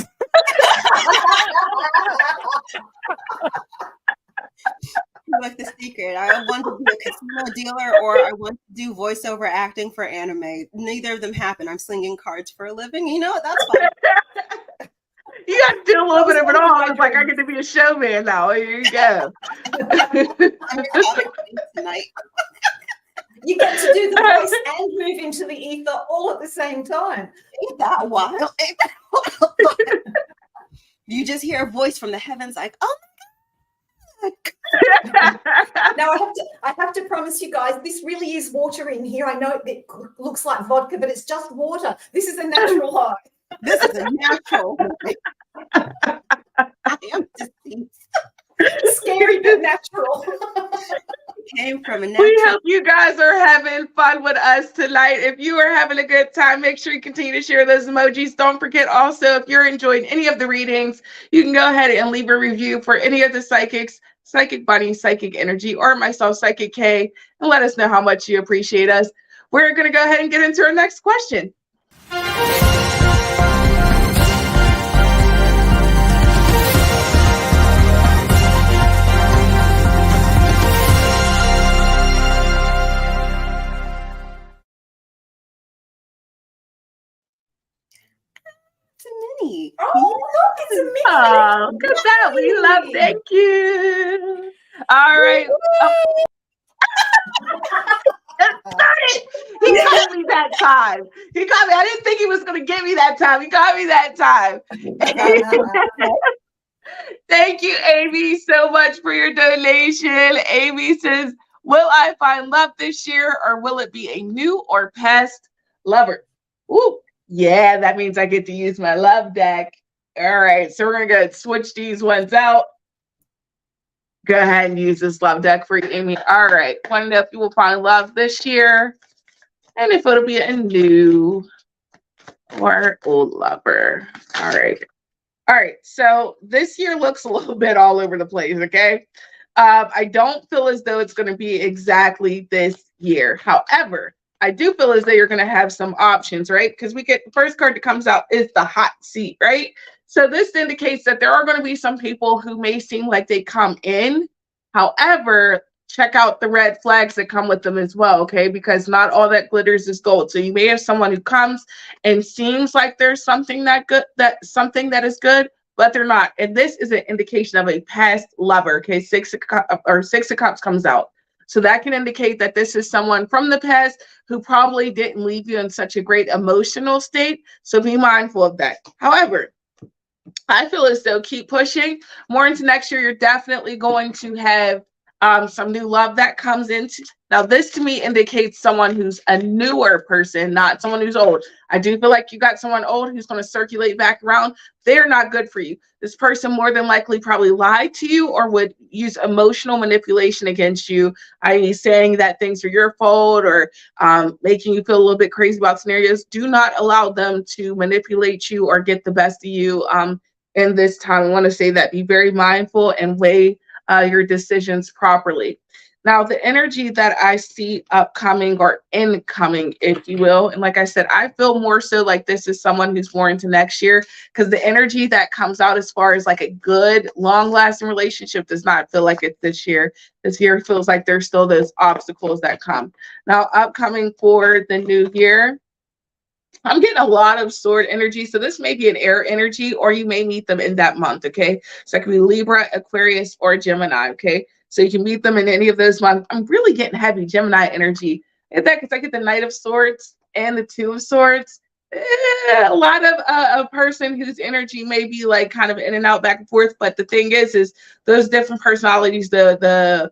Like the secret. I want to be a casino dealer, or I want to do voiceover acting for anime. Neither of them happen. I'm slinging cards for a living. You know what? That's fine. You got to do a little bit of it all. It's like I get to be a showman now. Here you go. Tonight. You get to do the voice and move into the ether all at the same time. Ain't that wild? You just hear a voice from the heavens like, oh my God. Now I have to promise you guys, this really is water in here. I know it looks like vodka, but it's just water. This is a natural high. This is a natural. I am deceased. Scary but natural. Came from a natural. We hope you guys are having fun with us tonight. If you are having a good time, make sure you continue to share those emojis. Don't forget also, if you're enjoying any of the readings, you can go ahead and leave a review for any of the psychics, Psychic Bunny, Psychic Innerji, or myself, Psychic K, and let us know how much you appreciate us. We're going to go ahead and get into our next question. Mini. Oh, look, it's a mini. Oh, look at that. We love, thank you. All right. Oh. He got me that time. He got me. I didn't think he was going to give me that time. He got me that time. Thank you, Amy, so much for your donation. Amy says, will I find love this year, or will it be a new or past lover? Ooh. Yeah, that means I get to use my love deck. All right, so we're going to switch these ones out. Go ahead and use this love deck for you, Amy. All right, want to know if you will find love this year, and if it'll be a new or old lover. All right. All right, so this year looks a little bit all over the place, okay? I don't feel as though it's going to be exactly this year. However, I do feel as though you're going to have some options, right? Because we get the first card that comes out is the hot seat, right? So this indicates that there are going to be some people who may seem like they come in. However, check out the red flags that come with them as well, okay? Because not all that glitters is gold. So you may have someone who comes and seems like there's something that is good, but they're not. And this is an indication of a past lover, okay? Six of Cups comes out. So that can indicate that this is someone from the past who probably didn't leave you in such a great emotional state. So be mindful of that. However, I feel as though keep pushing more into next year. You're definitely going to have some new love that comes into. Now, this to me indicates someone who's a newer person, not someone who's old. I do feel like you got someone old who's going to circulate back around. They're not good for you. This person more than likely probably lied to you or would use emotional manipulation against you, i.e. saying that things are your fault or making you feel a little bit crazy about scenarios. Do not allow them to manipulate you or get the best of you in this time. I want to say that be very mindful and weigh your decisions properly. Now, the energy that I see upcoming or incoming, if you will, and like I said, I feel more so like this is someone who's more into next year, because the energy that comes out as far as like a good, long-lasting relationship does not feel like it's this year. This year feels like there's still those obstacles that come. Now, upcoming for the new year, I'm getting a lot of sword energy. So this may be an air energy, or you may meet them in that month. Okay. So it could be Libra, Aquarius, or Gemini. Okay. So you can meet them in any of those months. I'm really getting heavy Gemini energy. And that, because I get the Knight of Swords and the Two of Swords. A lot of a person whose energy may be like kind of in and out, back and forth. But the thing is those different personalities, the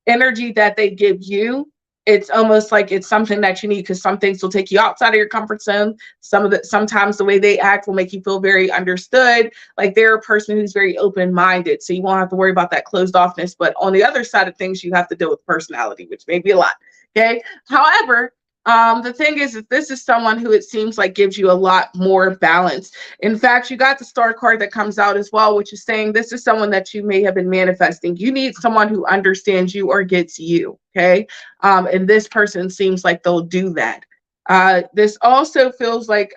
energy that they give you, it's almost like it's something that you need, because some things will take you outside of your comfort zone. Sometimes the way they act will make you feel very understood. Like they're a person who's very open-minded, so you won't have to worry about that closed offness. But on the other side of things, you have to deal with personality, which may be a lot. Okay. However, the thing is that this is someone who it seems like gives you a lot more balance. In fact, you got the Star card that comes out as well, which is saying this is someone that you may have been manifesting. You need someone who understands you or gets you. Okay. And this person seems like they'll do that. This also feels like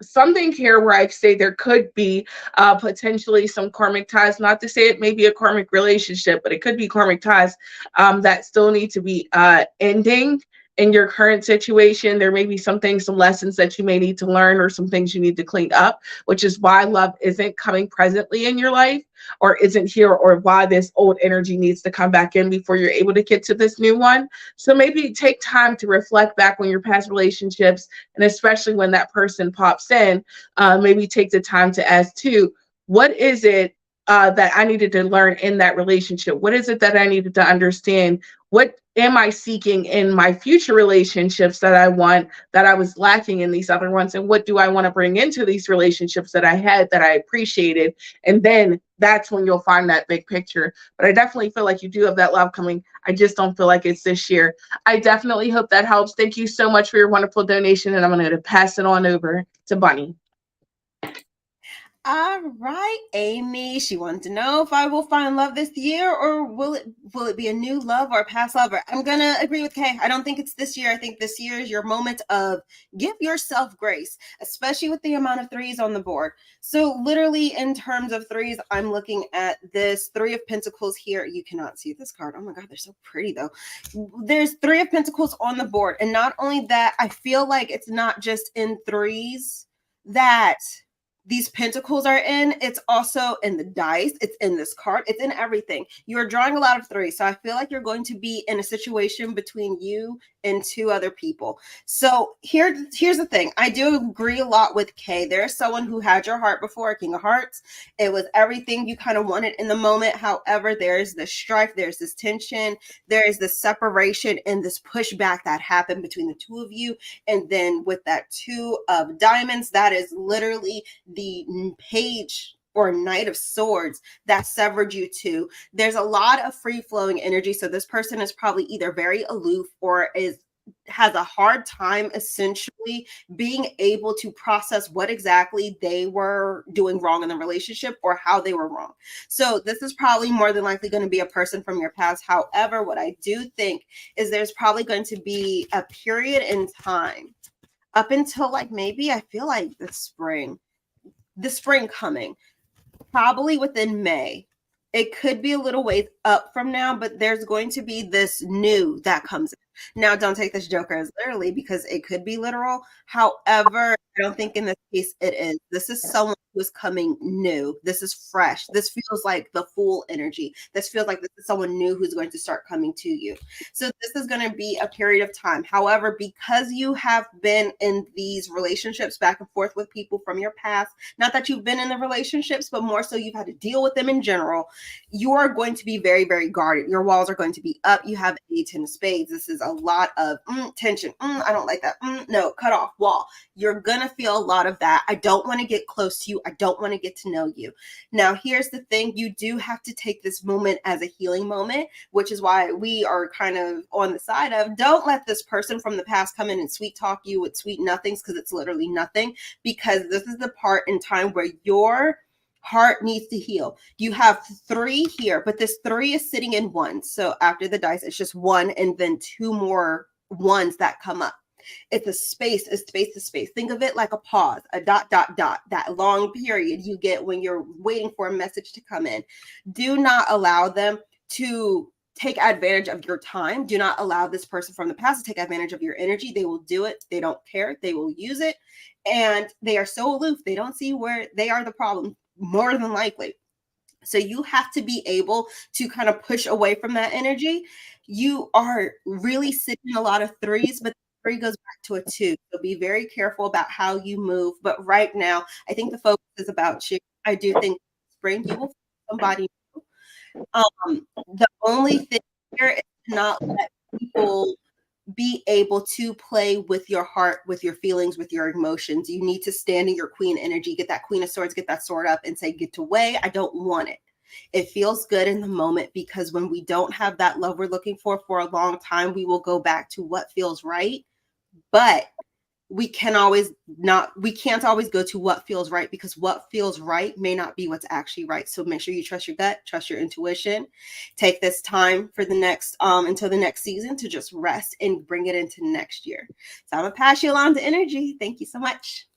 something here where I say there could be potentially some karmic ties. Not to say it may be a karmic relationship, but it could be karmic ties that still need to be ending in your current situation. There may be some things, some lessons that you may need to learn, or some things you need to clean up, which is why love isn't coming presently in your life, or isn't here, or why this old energy needs to come back in before you're able to get to this new one. So maybe take time to reflect back on your past relationships, and especially when that person pops in, maybe take the time to ask too, what is it that I needed to learn in that relationship? What is it that I needed to understand? What am I seeking in my future relationships that I want, that I was lacking in these other ones? And what do I want to bring into these relationships that I had, that I appreciated? And then that's when you'll find that big picture. But I definitely feel like you do have that love coming. I just don't feel like it's this year. I definitely hope that helps. Thank you so much for your wonderful donation. And I'm going to pass it on over to Bunny. All right, Amy. She wanted to know if I will find love this year, or will it be a new love or a past lover? I'm gonna agree with Kay. I don't think it's this year. I think this year is your moment of give yourself grace, especially with the amount of threes on the board. So literally in terms of threes, I'm looking at this Three of Pentacles here. You cannot see this card. Oh my God, they're so pretty though. There's Three of Pentacles on the board. And not only that, I feel like it's not just in threes that these pentacles are in, it's also in the dice, it's in this card, it's in everything. You're drawing a lot of threes. So I feel like you're going to be in a situation between you and two other people. So here's the thing. I do agree a lot with Kay. There's someone who had your heart before, King of Hearts. It was everything you kind of wanted in the moment. However, there's this strife, there's this tension, there is this separation and this pushback that happened between the two of you. And then with that Two of Diamonds, that is literally the page or Knight of Swords that severed you two. There's a lot of free-flowing energy. So this person is probably either very aloof or has a hard time essentially being able to process what exactly they were doing wrong in the relationship or how they were wrong. So this is probably more than likely going to be a person from your past. However, what I do think is there's probably going to be a period in time up until like maybe I feel like the spring coming, probably within May. It could be a little ways up from now, but there's going to be this new that comes in. Now, don't take this joker as literally, because it could be literal. However, I don't think in this case it is. This is someone who is coming new. This is fresh. This feels like the full energy. This feels like this is someone new who's going to start coming to you. So this is going to be a period of time. However, because you have been in these relationships back and forth with people from your past, not that you've been in the relationships, but more so you've had to deal with them in general, you are going to be very, very guarded. Your walls are going to be up. You have a 10 of spades. This is a lot of tension. I don't like that. No, cut off wall. You're going to feel a lot of that. I don't want to get close to you. I don't want to get to know you. Now, here's the thing. You do have to take this moment as a healing moment, which is why we are kind of on the side of don't let this person from the past come in and sweet talk you with sweet nothings, because it's literally nothing, because this is the part in time where you're Heart needs to heal. You have 3 here, but this 3 is sitting in 1. So after the dice, it's just 1 and then 2 more 1s that come up. It's a space, a space, a space. Think of it like a pause, a dot, dot, dot, that long period you get when you're waiting for a message to come in. Do not allow them to take advantage of your time. Do not allow this person from the past to take advantage of your energy. They will do it. They don't care. They will use it. And they are so aloof. They don't see where they are the problem, more than likely. So you have to be able to kind of push away from that energy. You are really sitting a lot of 3s, but 3 goes back to a 2. So be very careful about how you move. But right now, I think the focus is about you. I do think spring you will find somebody new. The only thing here is to not let people be able to play with your heart, with your feelings, with your emotions. You need to stand in your queen energy, get that queen of swords, get that sword up and say, get away. I don't want it. It feels good in the moment, because when we don't have that love we're looking for a long time, we will go back to what feels right. But we can't always go to what feels right, because what feels right may not be what's actually right. So make sure you trust your gut, trust your intuition. Take this time for the next until the next season to just rest and bring it into next year. So I'm gonna pass you along to Innerji. Thank you so much.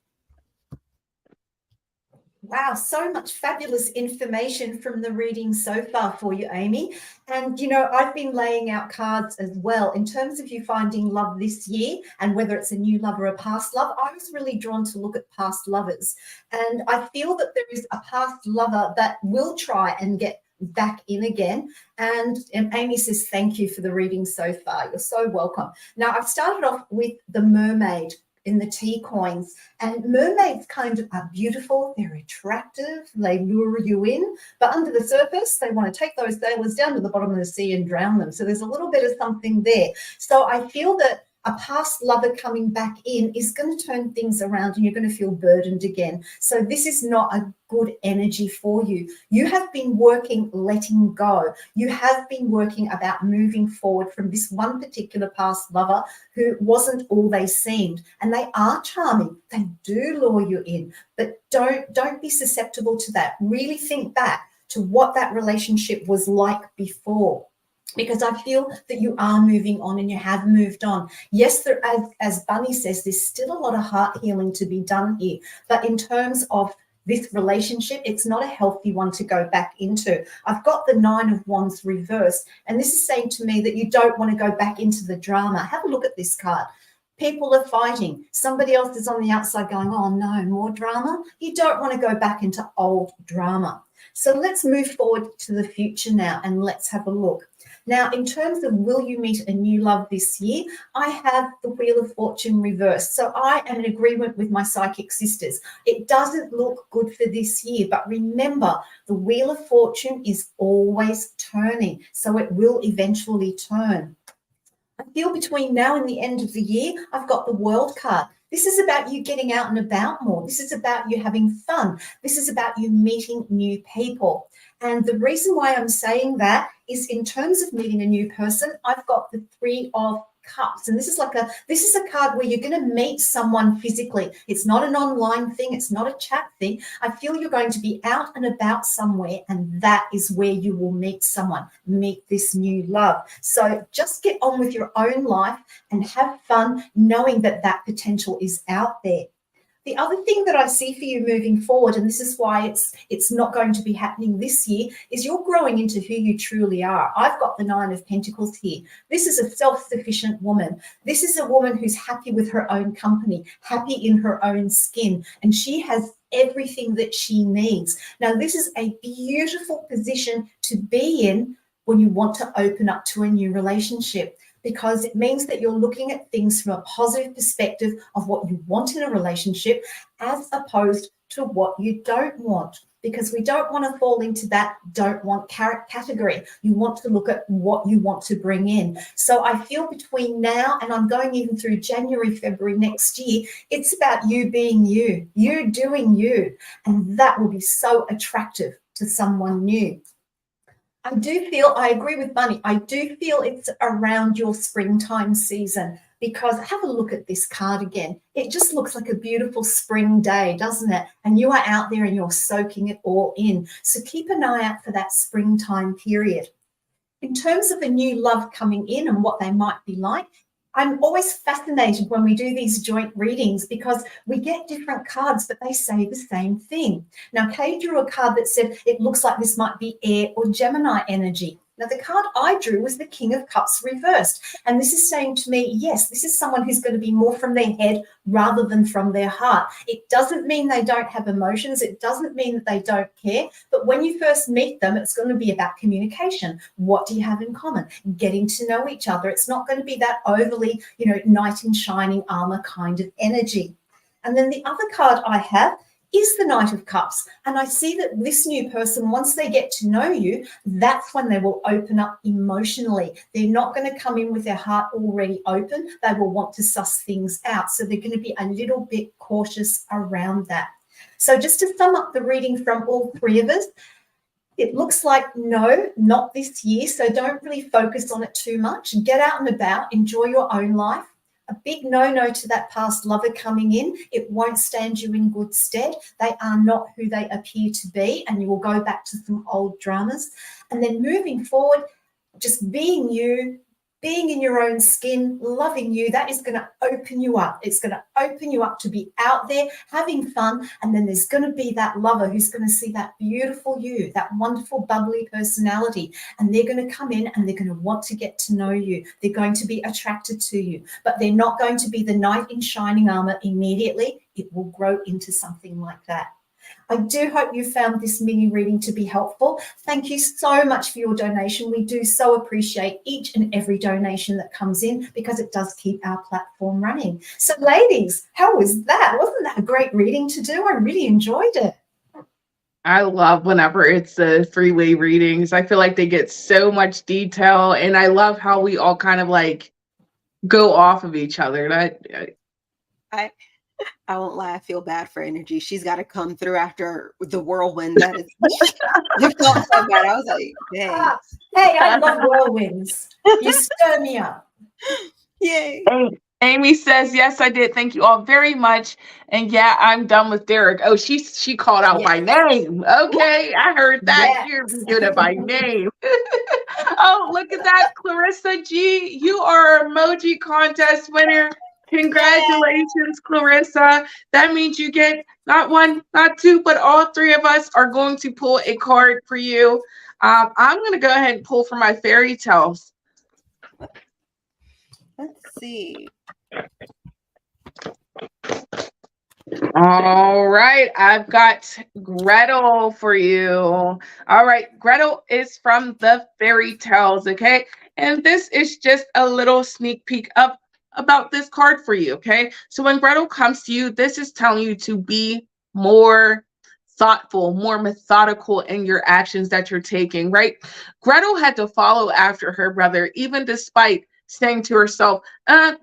Wow, so much fabulous information from the reading so far for you, Amy. And, you know, I've been laying out cards as well in terms of you finding love this year, and whether it's a new love or a past love. I was really drawn to look at past lovers. And I feel that there is a past lover that will try and get back in again. And Amy says, thank you for the reading so far. You're so welcome. Now, I've started off with the mermaid in the tea coins, and mermaids kind of are beautiful, they're attractive, they lure you in, but under the surface they want to take those sailors down to the bottom of the sea and drown them. So there's a little bit of something there. So I feel that a past lover coming back in is going to turn things around, and you're going to feel burdened again. So this is not a good energy for you. You have been working letting go. You have been working about moving forward from this one particular past lover who wasn't all they seemed. And they are charming. They do lure you in, but don't be susceptible to that. Really think back to what that relationship was like before, because I feel that you are moving on and you have moved on. Yes, there, as Bunny says, there's still a lot of heart healing to be done here. But in terms of this relationship, it's not a healthy one to go back into. I've got the 9 of Wands reversed, and this is saying to me that you don't want to go back into the drama. Have a look at this card. People are fighting. Somebody else is on the outside going, oh no, more drama. You don't want to go back into old drama. So let's move forward to the future now, and let's have a look. Now, in terms of will you meet a new love this year, I have the Wheel of Fortune reversed. So I am in agreement with my psychic sisters. It doesn't look good for this year, but remember, the Wheel of Fortune is always turning, so it will eventually turn. I feel between now and the end of the year, I've got the World card. This is about you getting out and about more. This is about you having fun. This is about you meeting new people. And the reason why I'm saying that is in terms of meeting a new person, I've got the 3 of Cups. And this is a card where you're going to meet someone physically. It's not an online thing. It's not a chat thing. I feel you're going to be out and about somewhere, and that is where you will meet someone, meet this new love. So just get on with your own life and have fun, knowing that that potential is out there. The other thing that I see for you moving forward, and this is why it's not going to be happening this year, is you're growing into who you truly are. I've got the 9 of Pentacles here. This is a self-sufficient woman. This is a woman who's happy with her own company, happy in her own skin, and she has everything that she needs. Now, this is a beautiful position to be in when you want to open up to a new relationship, because it means that you're looking at things from a positive perspective of what you want in a relationship as opposed to what you don't want, because we don't want to fall into that don't want category. You want to look at what you want to bring in. So I feel between now and I'm going even through January, February next year, it's about you being you, you doing you, and that will be so attractive to someone new. I agree with Bunny, I do feel it's around your springtime season, because have a look at this card again. It just looks like a beautiful spring day, doesn't it? And you are out there and you're soaking it all in. So keep an eye out for that springtime period. In terms of a new love coming in and what they might be like, I'm always fascinated when we do these joint readings because we get different cards, but they say the same thing. Now, Kay drew a card that said it looks like this might be air or Gemini energy. Now, the card I drew was the King of Cups reversed. And this is saying to me, yes, this is someone who's going to be more from their head rather than from their heart. It doesn't mean they don't have emotions. It doesn't mean that they don't care. But when you first meet them, it's going to be about communication. What do you have in common? Getting to know each other. It's not going to be that overly, knight in shining armor kind of energy. And then the other card I have is the Knight of Cups. And I see that this new person, once they get to know you, that's when they will open up emotionally. They're not going to come in with their heart already open. They will want to suss things out. So they're going to be a little bit cautious around that. So just to sum up the reading from all three of us, it looks like no, not this year. So don't really focus on it too much. Get out and about, enjoy your own life. A big no-no to that past lover coming in. It won't stand you in good stead. They are not who they appear to be, and you will go back to some old dramas. And then moving forward, just being you, being in your own skin, loving you, that is going to open you up. It's going to open you up to be out there, having fun. And then there's going to be that lover who's going to see that beautiful you, that wonderful, bubbly personality. And they're going to come in and they're going to want to get to know you. They're going to be attracted to you, but they're not going to be the knight in shining armor immediately. It will grow into something like that. I do hope you found this mini reading to be helpful. Thank you so much for your donation. We do so appreciate each and every donation that comes in because it does keep our platform running. So ladies, how was that? Wasn't that a great reading to do? I really enjoyed it. I love whenever it's the three-way readings. I feel like they get so much detail, and I love how we all kind of like go off of each other. I won't lie, I feel bad for Innerji. She's got to come through after the whirlwind. That is, it felt so bad. I was like, dang. Hey, I love whirlwinds. You stir me up. Yay. Amy says, yes, I did. Thank you all very much. And yeah, I'm done with Derek. Oh, she called out my name. Okay, I heard that. Yes. You're doing it by name. Oh, look at that. Clarissa G, you are emoji contest winner. Congratulations, Clarissa. That means you get not one, not two, but all three of us are going to pull a card for you. I'm going to go ahead and pull for my fairy tales. Let's see. All right, I've got Gretel for you. All right, Gretel is from the fairy tales, okay? And this is just a little sneak peek about this card for you, okay? So when Gretel comes to you, this is telling you to be more thoughtful, more methodical in your actions that you're taking, right? Gretel had to follow after her brother, even despite saying to herself,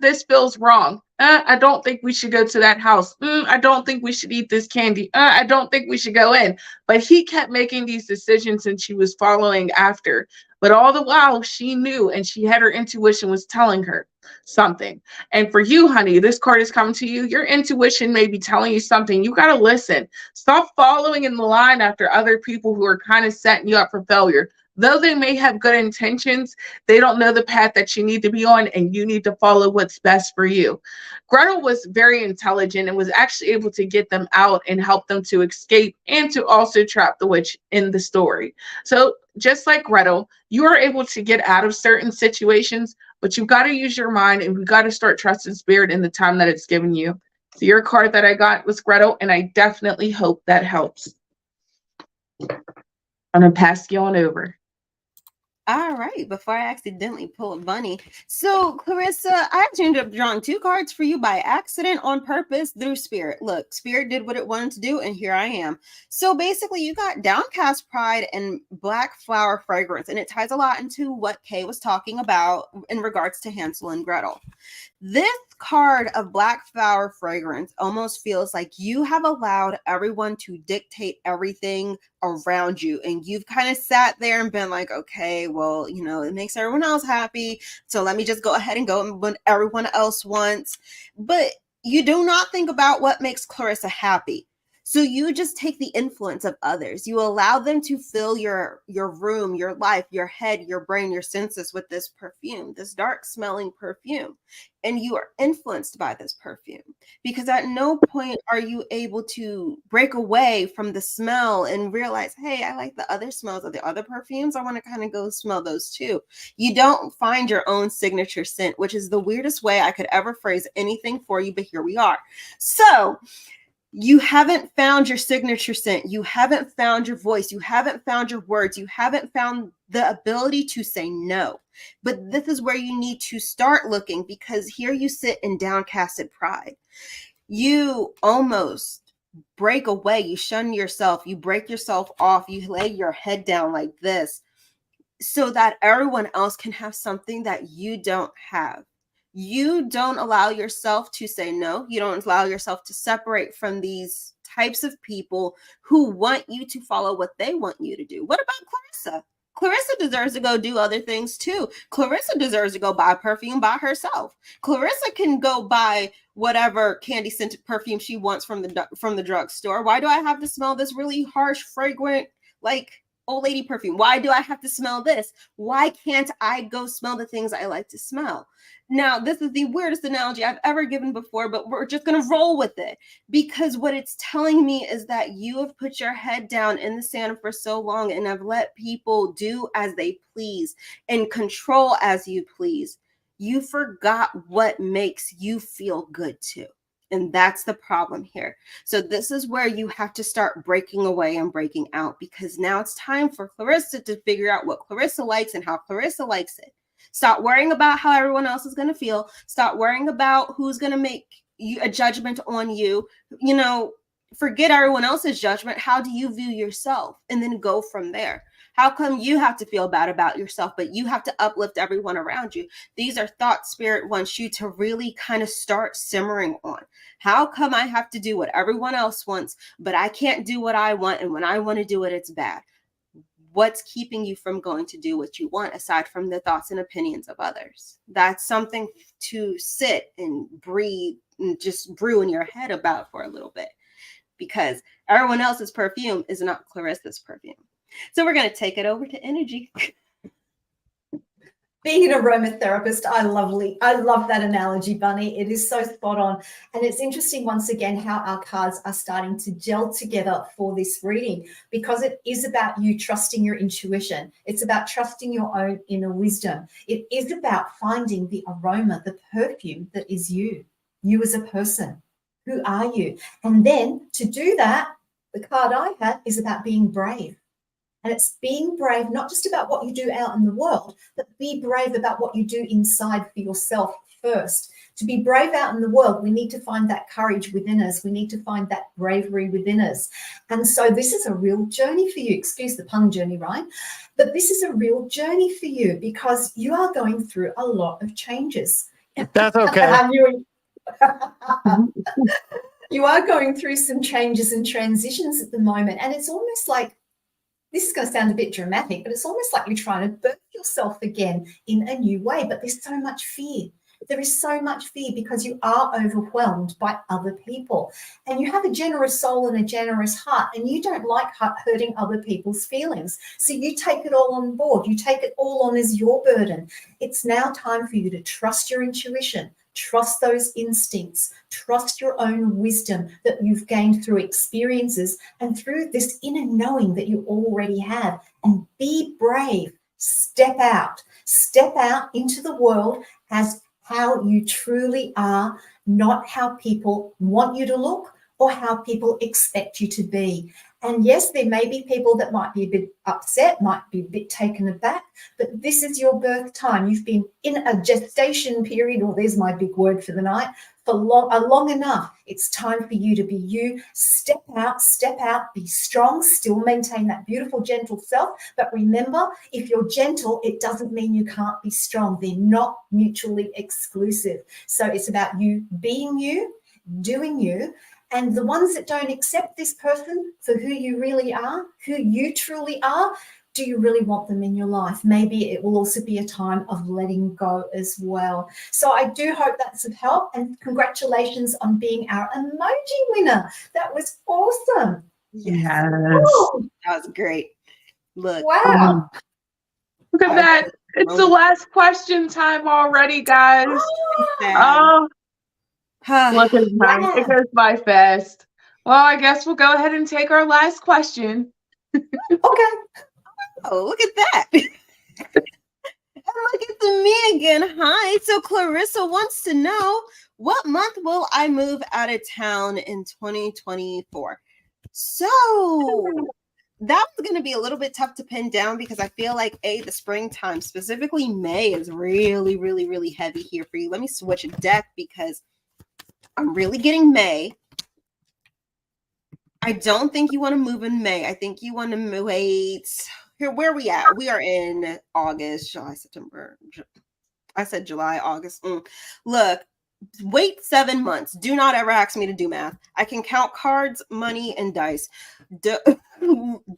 this feels wrong. I don't think we should go to that house. I don't think we should eat this candy. I don't think we should go in. But he kept making these decisions and she was following after. But all the while she knew, and she had her intuition was telling her something. And for you, honey, this card is coming to you. Your intuition may be telling you something. You got to listen. Stop following in the line after other people who are kind of setting you up for failure. Though they may have good intentions, they don't know the path that you need to be on, and you need to follow what's best for you. Gretel was very intelligent and was actually able to get them out and help them to escape and to also trap the witch in the story. So just like Gretel, you are able to get out of certain situations, but you've got to use your mind and we've got to start trusting spirit in the time that it's given you. So your card that I got was Gretel, and I definitely hope that helps. I'm going to pass you on over. All right, before I accidentally pull a bunny. So, Clarissa, I actually ended up drawing two cards for you by accident on purpose through Spirit. Look, Spirit did what it wanted to do, and here I am. So, basically, you got Downcast Pride and Black Flower Fragrance, and it ties a lot into what Kay was talking about in regards to Hansel and Gretel. This card of Black Flower Fragrance almost feels like you have allowed everyone to dictate everything around you, and you've kind of sat there and been like, okay, well, well, it makes everyone else happy. So let me just go ahead and go and what everyone else wants. But you do not think about what makes Clarissa happy. So you just take the influence of others. You allow them to fill your room, your life, your head, your brain, your senses with this perfume, this dark smelling perfume. And you are influenced by this perfume because at no point are you able to break away from the smell and realize, hey, I like the other smells of the other perfumes. I want to kind of go smell those too. You don't find your own signature scent, which is the weirdest way I could ever phrase anything for you, but here we are. So you haven't found your signature scent. You haven't found your voice. You haven't found your words. You haven't found the ability to say no. But this is where you need to start looking, because here you sit in downcasted pride. You almost break away. You shun yourself. You break yourself off. You lay your head down like this so that everyone else can have something that you don't have. You don't allow yourself to say no. You don't allow yourself to separate from these types of people who want you to follow what they want you to do. What about Clarissa? Clarissa deserves to go do other things too. Clarissa deserves to go buy perfume by herself. Clarissa can go buy whatever candy scented perfume she wants from the drugstore. Why do I have to smell this really harsh, fragrant, like old lady perfume? Why do I have to smell this? Why can't I go smell the things I like to smell? Now, this is the weirdest analogy I've ever given before, but we're just going to roll with it, because what it's telling me is that you have put your head down in the sand for so long and have let people do as they please and control as you please. You forgot what makes you feel good too. And that's the problem here. So this is where you have to start breaking away and breaking out, because now it's time for Clarissa to figure out what Clarissa likes and how Clarissa likes it. Stop worrying about how everyone else is going to feel. Stop worrying about who's going to make a judgment on you. Forget everyone else's judgment. How do you view yourself? And then go from there. How come you have to feel bad about yourself, but you have to uplift everyone around you? These are thoughts Spirit wants you to really kind of start simmering on. How come I have to do what everyone else wants, but I can't do what I want? And when I want to do it, it's bad. What's keeping you from going to do what you want, aside from the thoughts and opinions of others? That's something to sit and breathe and just brew in your head about for a little bit, because everyone else's perfume is not Clarissa's perfume. So we're going to take it over to Innerji. Being an aromatherapist, I love that analogy, Bunny. It is so spot on. And it's interesting, once again, how our cards are starting to gel together for this reading, because it is about you trusting your intuition. It's about trusting your own inner wisdom. It is about finding the aroma, the perfume that is you as a person. Who are you? And then to do that, the card I had is about being brave. And it's being brave, not just about what you do out in the world, but be brave about what you do inside for yourself first. To be brave out in the world, we need to find that courage within us. We need to find that bravery within us. And so this is a real journey for you. Excuse the pun, journey, right? But this is a real journey for you, because you are going through a lot of changes. That's okay. You are going through some changes and transitions at the moment. And it's almost like, this is going to sound a bit dramatic, but it's almost like you're trying to birth yourself again in a new way. But there's so much fear. There is so much fear because you are overwhelmed by other people. And you have a generous soul and a generous heart, and you don't like hurting other people's feelings. So you take it all on board. You take it all on as your burden. It's now time for you to trust your intuition. Trust those instincts, trust your own wisdom that you've gained through experiences and through this inner knowing that you already have, and be brave. Step out into the world as how you truly are, not how people want you to look or how people expect you to be. And yes, there may be people that might be a bit upset, might be a bit taken aback, but this is your birth time. You've been in a gestation period, or there's my big word for the night, for long enough. It's time for you to be you. Step out, be strong, still maintain that beautiful, gentle self. But remember, if you're gentle, it doesn't mean you can't be strong. They're not mutually exclusive. So it's about you being you, doing you. And the ones that don't accept this person for who you really are, who you truly are, Do you really want them in your life? Maybe it will also be a time of letting go as well. So I do hope that's of help, and congratulations on being our emoji winner. That was awesome. Yes. Oh, That was great. Look. wow. Look at that. It's the last question time already, guys. Oh, look at time. Wow. It goes by fast. Well, I guess we'll go ahead and take our last question. Okay. Oh, look at that. And look at the me again. Hi. So Clarissa wants to know, what month will I move out of town in 2024? So that was going to be a little bit tough to pin down because I feel like the springtime, specifically May, is really, really, really heavy here for you. Let me switch a deck because I'm really getting May. I don't think you want to move in May. I think you want to wait. Here, where are we at? We are in August, July, September. I said July, August. Look, wait 7 months. Do not ever ask me to do math. I can count cards, money, and dice.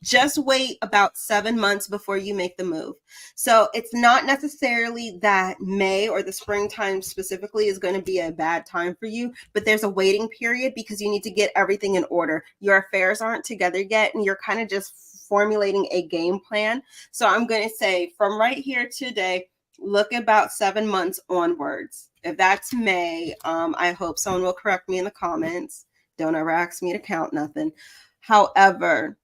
Just wait about 7 months before you make the move. So it's not necessarily that May or the springtime specifically is going to be a bad time for you, but there's a waiting period because you need to get everything in order. Your affairs aren't together yet, and you're kind of just formulating a game plan. So I'm going to say from right here today, look about 7 months onwards. If that's May, I hope someone will correct me in the comments. Don't ever ask me to count nothing. However,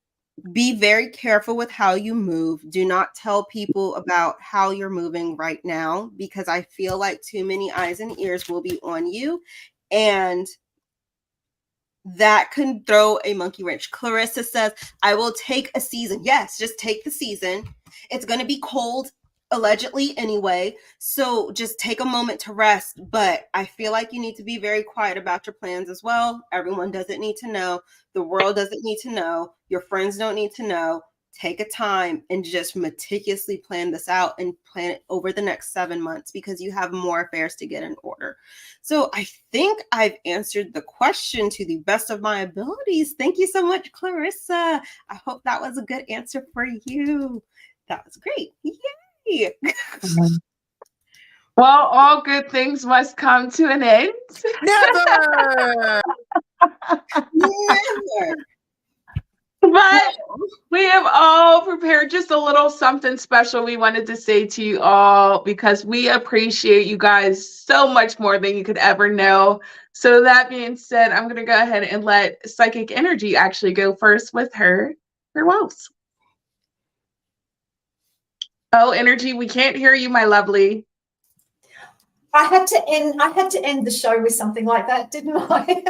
be very careful with how you move. Do not tell people about how you're moving right now because I feel like too many eyes and ears will be on you, and that can throw a monkey wrench. Clarissa says, I will take a season. Yes, just take the season. It's going to be cold, allegedly, anyway. So just take a moment to rest. But I feel like you need to be very quiet about your plans as well. Everyone doesn't need to know. The world doesn't need to know. Your friends don't need to know. Take a time and just meticulously plan this out and plan it over the next 7 months because you have more affairs to get in order. So I think I've answered the question to the best of my abilities. Thank you so much, Clarissa. I hope that was a good answer for you. That was great. Yay. Well, all good things must come to an end. Never. Never. But we have all prepared just a little something special we wanted to say to you all because we appreciate you guys so much more than you could ever know. So that being said, I'm going to go ahead and let Psychic Energy actually go first with her farewells. Oh, Energy, we can't hear you, my lovely. I had to end the show with something like that, didn't I?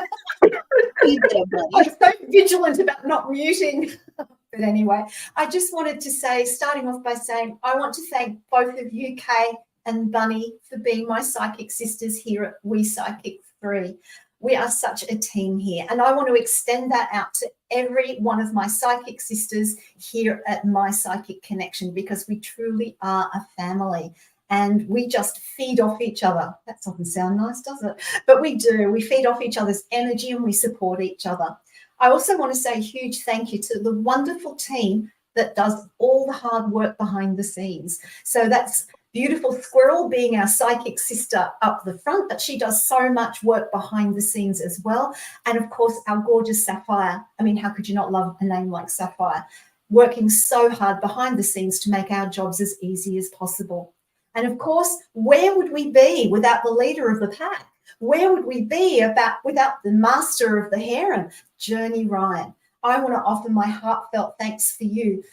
I'm so vigilant about not muting. But anyway, I just wanted to say, starting off by saying, I want to thank both of you, Kay and Bunny, for being my psychic sisters here at We Psychic 3. We are such a team here. And I want to extend that out to every one of my psychic sisters here at My Psychic Connection because we truly are a family. And we just feed off each other. That doesn't sound nice, does it? But we do. We feed off each other's energy and we support each other. I also want to say a huge thank you to the wonderful team that does all the hard work behind the scenes. So that's beautiful Squirrel being our psychic sister up the front, but she does so much work behind the scenes as well. And of course, our gorgeous Sapphire. I mean, how could you not love a name like Sapphire? Working so hard behind the scenes to make our jobs as easy as possible. And of course, where would we be without the leader of the pack? Where would we be without the master of the harem, Journey Ryan? I want to offer my heartfelt thanks to you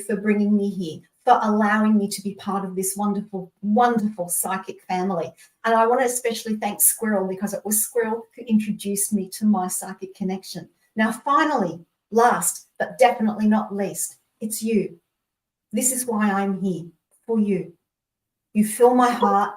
for bringing me here, for allowing me to be part of this wonderful, wonderful psychic family. And I want to especially thank Squirrel because it was Squirrel who introduced me to My Psychic Connection. Now, finally, last but definitely not least, it's you. This is why I'm here, for you. You fill my heart.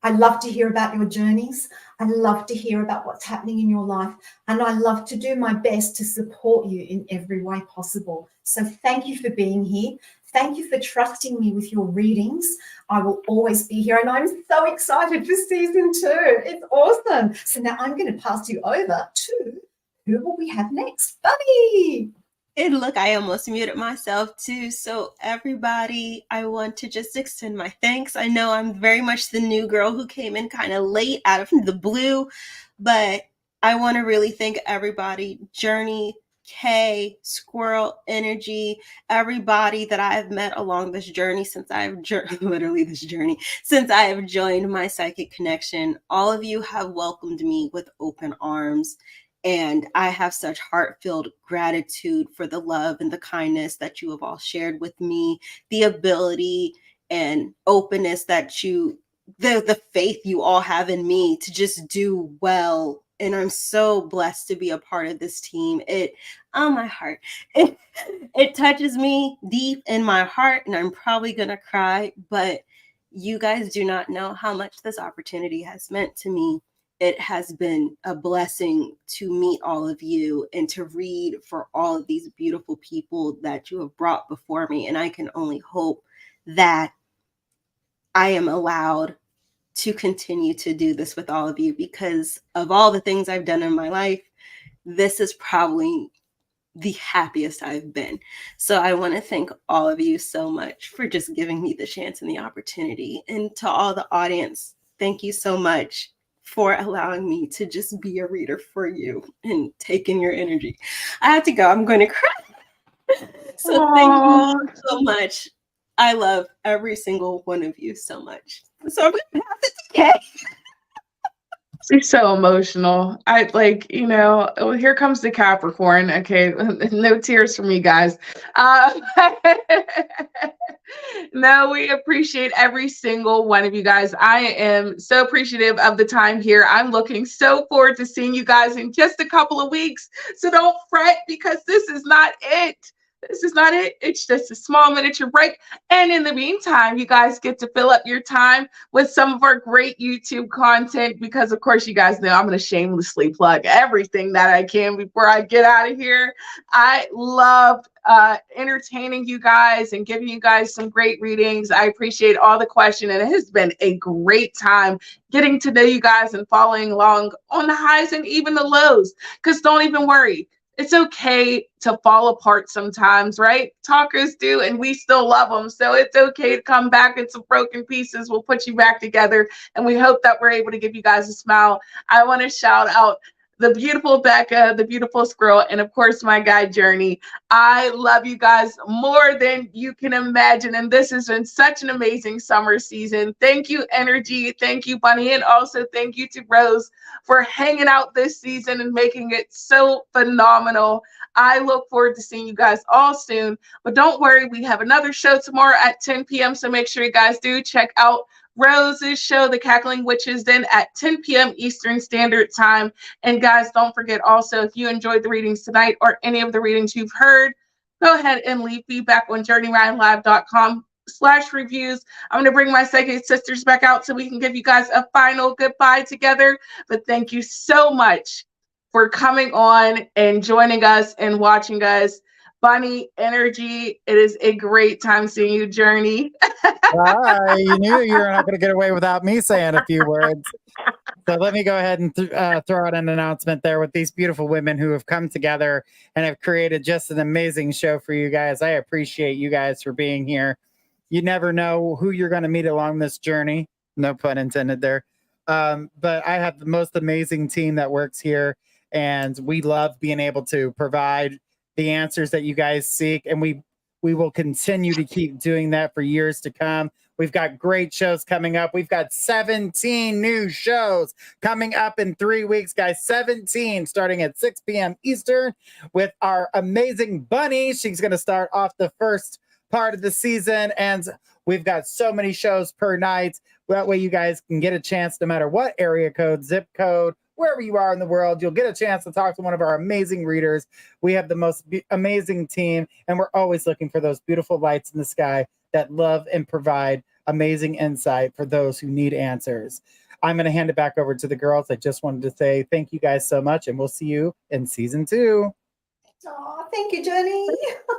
I love to hear about your journeys. I love to hear about what's happening in your life. And I love to do my best to support you in every way possible. So thank you for being here. Thank you for trusting me with your readings. I will always be here. And I'm so excited for season 2. It's awesome. So now I'm going to pass you over to who will we have next? Bunny. And look, I almost muted myself too. So, everybody, I want to just extend my thanks. I know I'm very much the new girl who came in kind of late out of the blue, but I want to really thank everybody, Journey, Kay, Squirrel, Energy, everybody that I have met along this journey since I've literally this journey since I have joined my psychic connection. All of you have welcomed me with open arms. And I have such heart-filled gratitude for the love and the kindness that you have all shared with me, the ability and openness that the faith you all have in me to just do well. And I'm so blessed to be a part of this team. My heart, it touches me deep in my heart, and I'm probably gonna cry, but you guys do not know how much this opportunity has meant to me. It has been a blessing to meet all of you and to read for all of these beautiful people that you have brought before me. And I can only hope that I am allowed to continue to do this with all of you, because of all the things I've done in my life, this is probably the happiest I've been. So I want to thank all of you so much for just giving me the chance and the opportunity. And to all the audience, thank you so much for allowing me to just be a reader for you and taking your energy. I have to go. I'm going to cry. So thank you so much. I love every single one of you so much. So I'm going to pass it to Kay. She's so emotional. Here comes the Capricorn. Okay, no tears for me, guys. No, we appreciate every single one of you guys. I am so appreciative of the time here. I'm looking so forward to seeing you guys in just a couple of weeks. So don't fret, because this is not it. This is not it. It's just a small miniature break. And in the meantime, you guys get to fill up your time with some of our great YouTube content, because of course you guys know I'm going to shamelessly plug everything that I can before I get out of here. I love entertaining you guys and giving you guys some great readings. I appreciate all the questions, and it has been a great time getting to know you guys and following along on the highs and even the lows, because don't even worry. It's okay to fall apart sometimes, right? Talkers do, and we still love them. So it's okay to come back in some broken pieces. We'll put you back together, and we hope that we're able to give you guys a smile. I want to shout out the beautiful Becca, the beautiful Squirrel, and of course my guy Journey. I love you guys more than you can imagine, and this has been such an amazing summer season. Thank you, Energy. Thank you, Bunny, and also thank you to Rose for hanging out this season and making it so phenomenal. I look forward to seeing you guys all soon, but don't worry, we have another show tomorrow at 10 p.m. So make sure you guys do check out Rose's show, The Cackling Witches, then at 10 p.m. Eastern Standard Time. And guys, don't forget also, if you enjoyed the readings tonight or any of the readings you've heard, go ahead and leave feedback on journeyryanlive.com/reviews. I'm going to bring my psychic sisters back out so we can give you guys a final goodbye together. But thank you so much for coming on and joining us and watching us. Bunny, Energy, it is a great time seeing you, Journey. You knew you were not going to get away without me saying a few words. So let me go ahead and throw out an announcement there with these beautiful women who have come together and have created just an amazing show for you guys. I appreciate you guys for being here. You never know who you're going to meet along this journey. No pun intended there. But I have the most amazing team that works here, and we love being able to provide the answers that you guys seek, and we will continue to keep doing that for years to come. We've got great shows coming up. We've got 17 new shows coming up in 3 weeks, guys. 17 starting at 6 p.m. Eastern with our amazing Bunny. She's going to start off the first part of the season, and we've got so many shows per night. That way you guys can get a chance, no matter what area code, zip code, wherever you are in the world, you'll get a chance to talk to one of our amazing readers. We have the most amazing team, and we're always looking for those beautiful lights in the sky that love and provide amazing insight for those who need answers. I'm going to hand it back over to the girls. I just wanted to say thank you guys so much, and we'll see you in season 2. Oh, thank you, Jenny.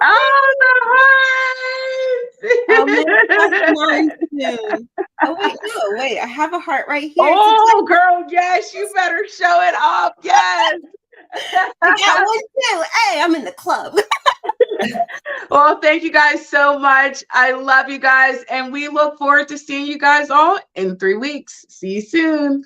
Oh, the heart! Wait, I have a heart right here. Oh, girl, yes, you better show it off. Yes. I got one too. Hey, I'm in the club. Well, thank you guys so much. I love you guys, and we look forward to seeing you guys all in 3 weeks. See you soon.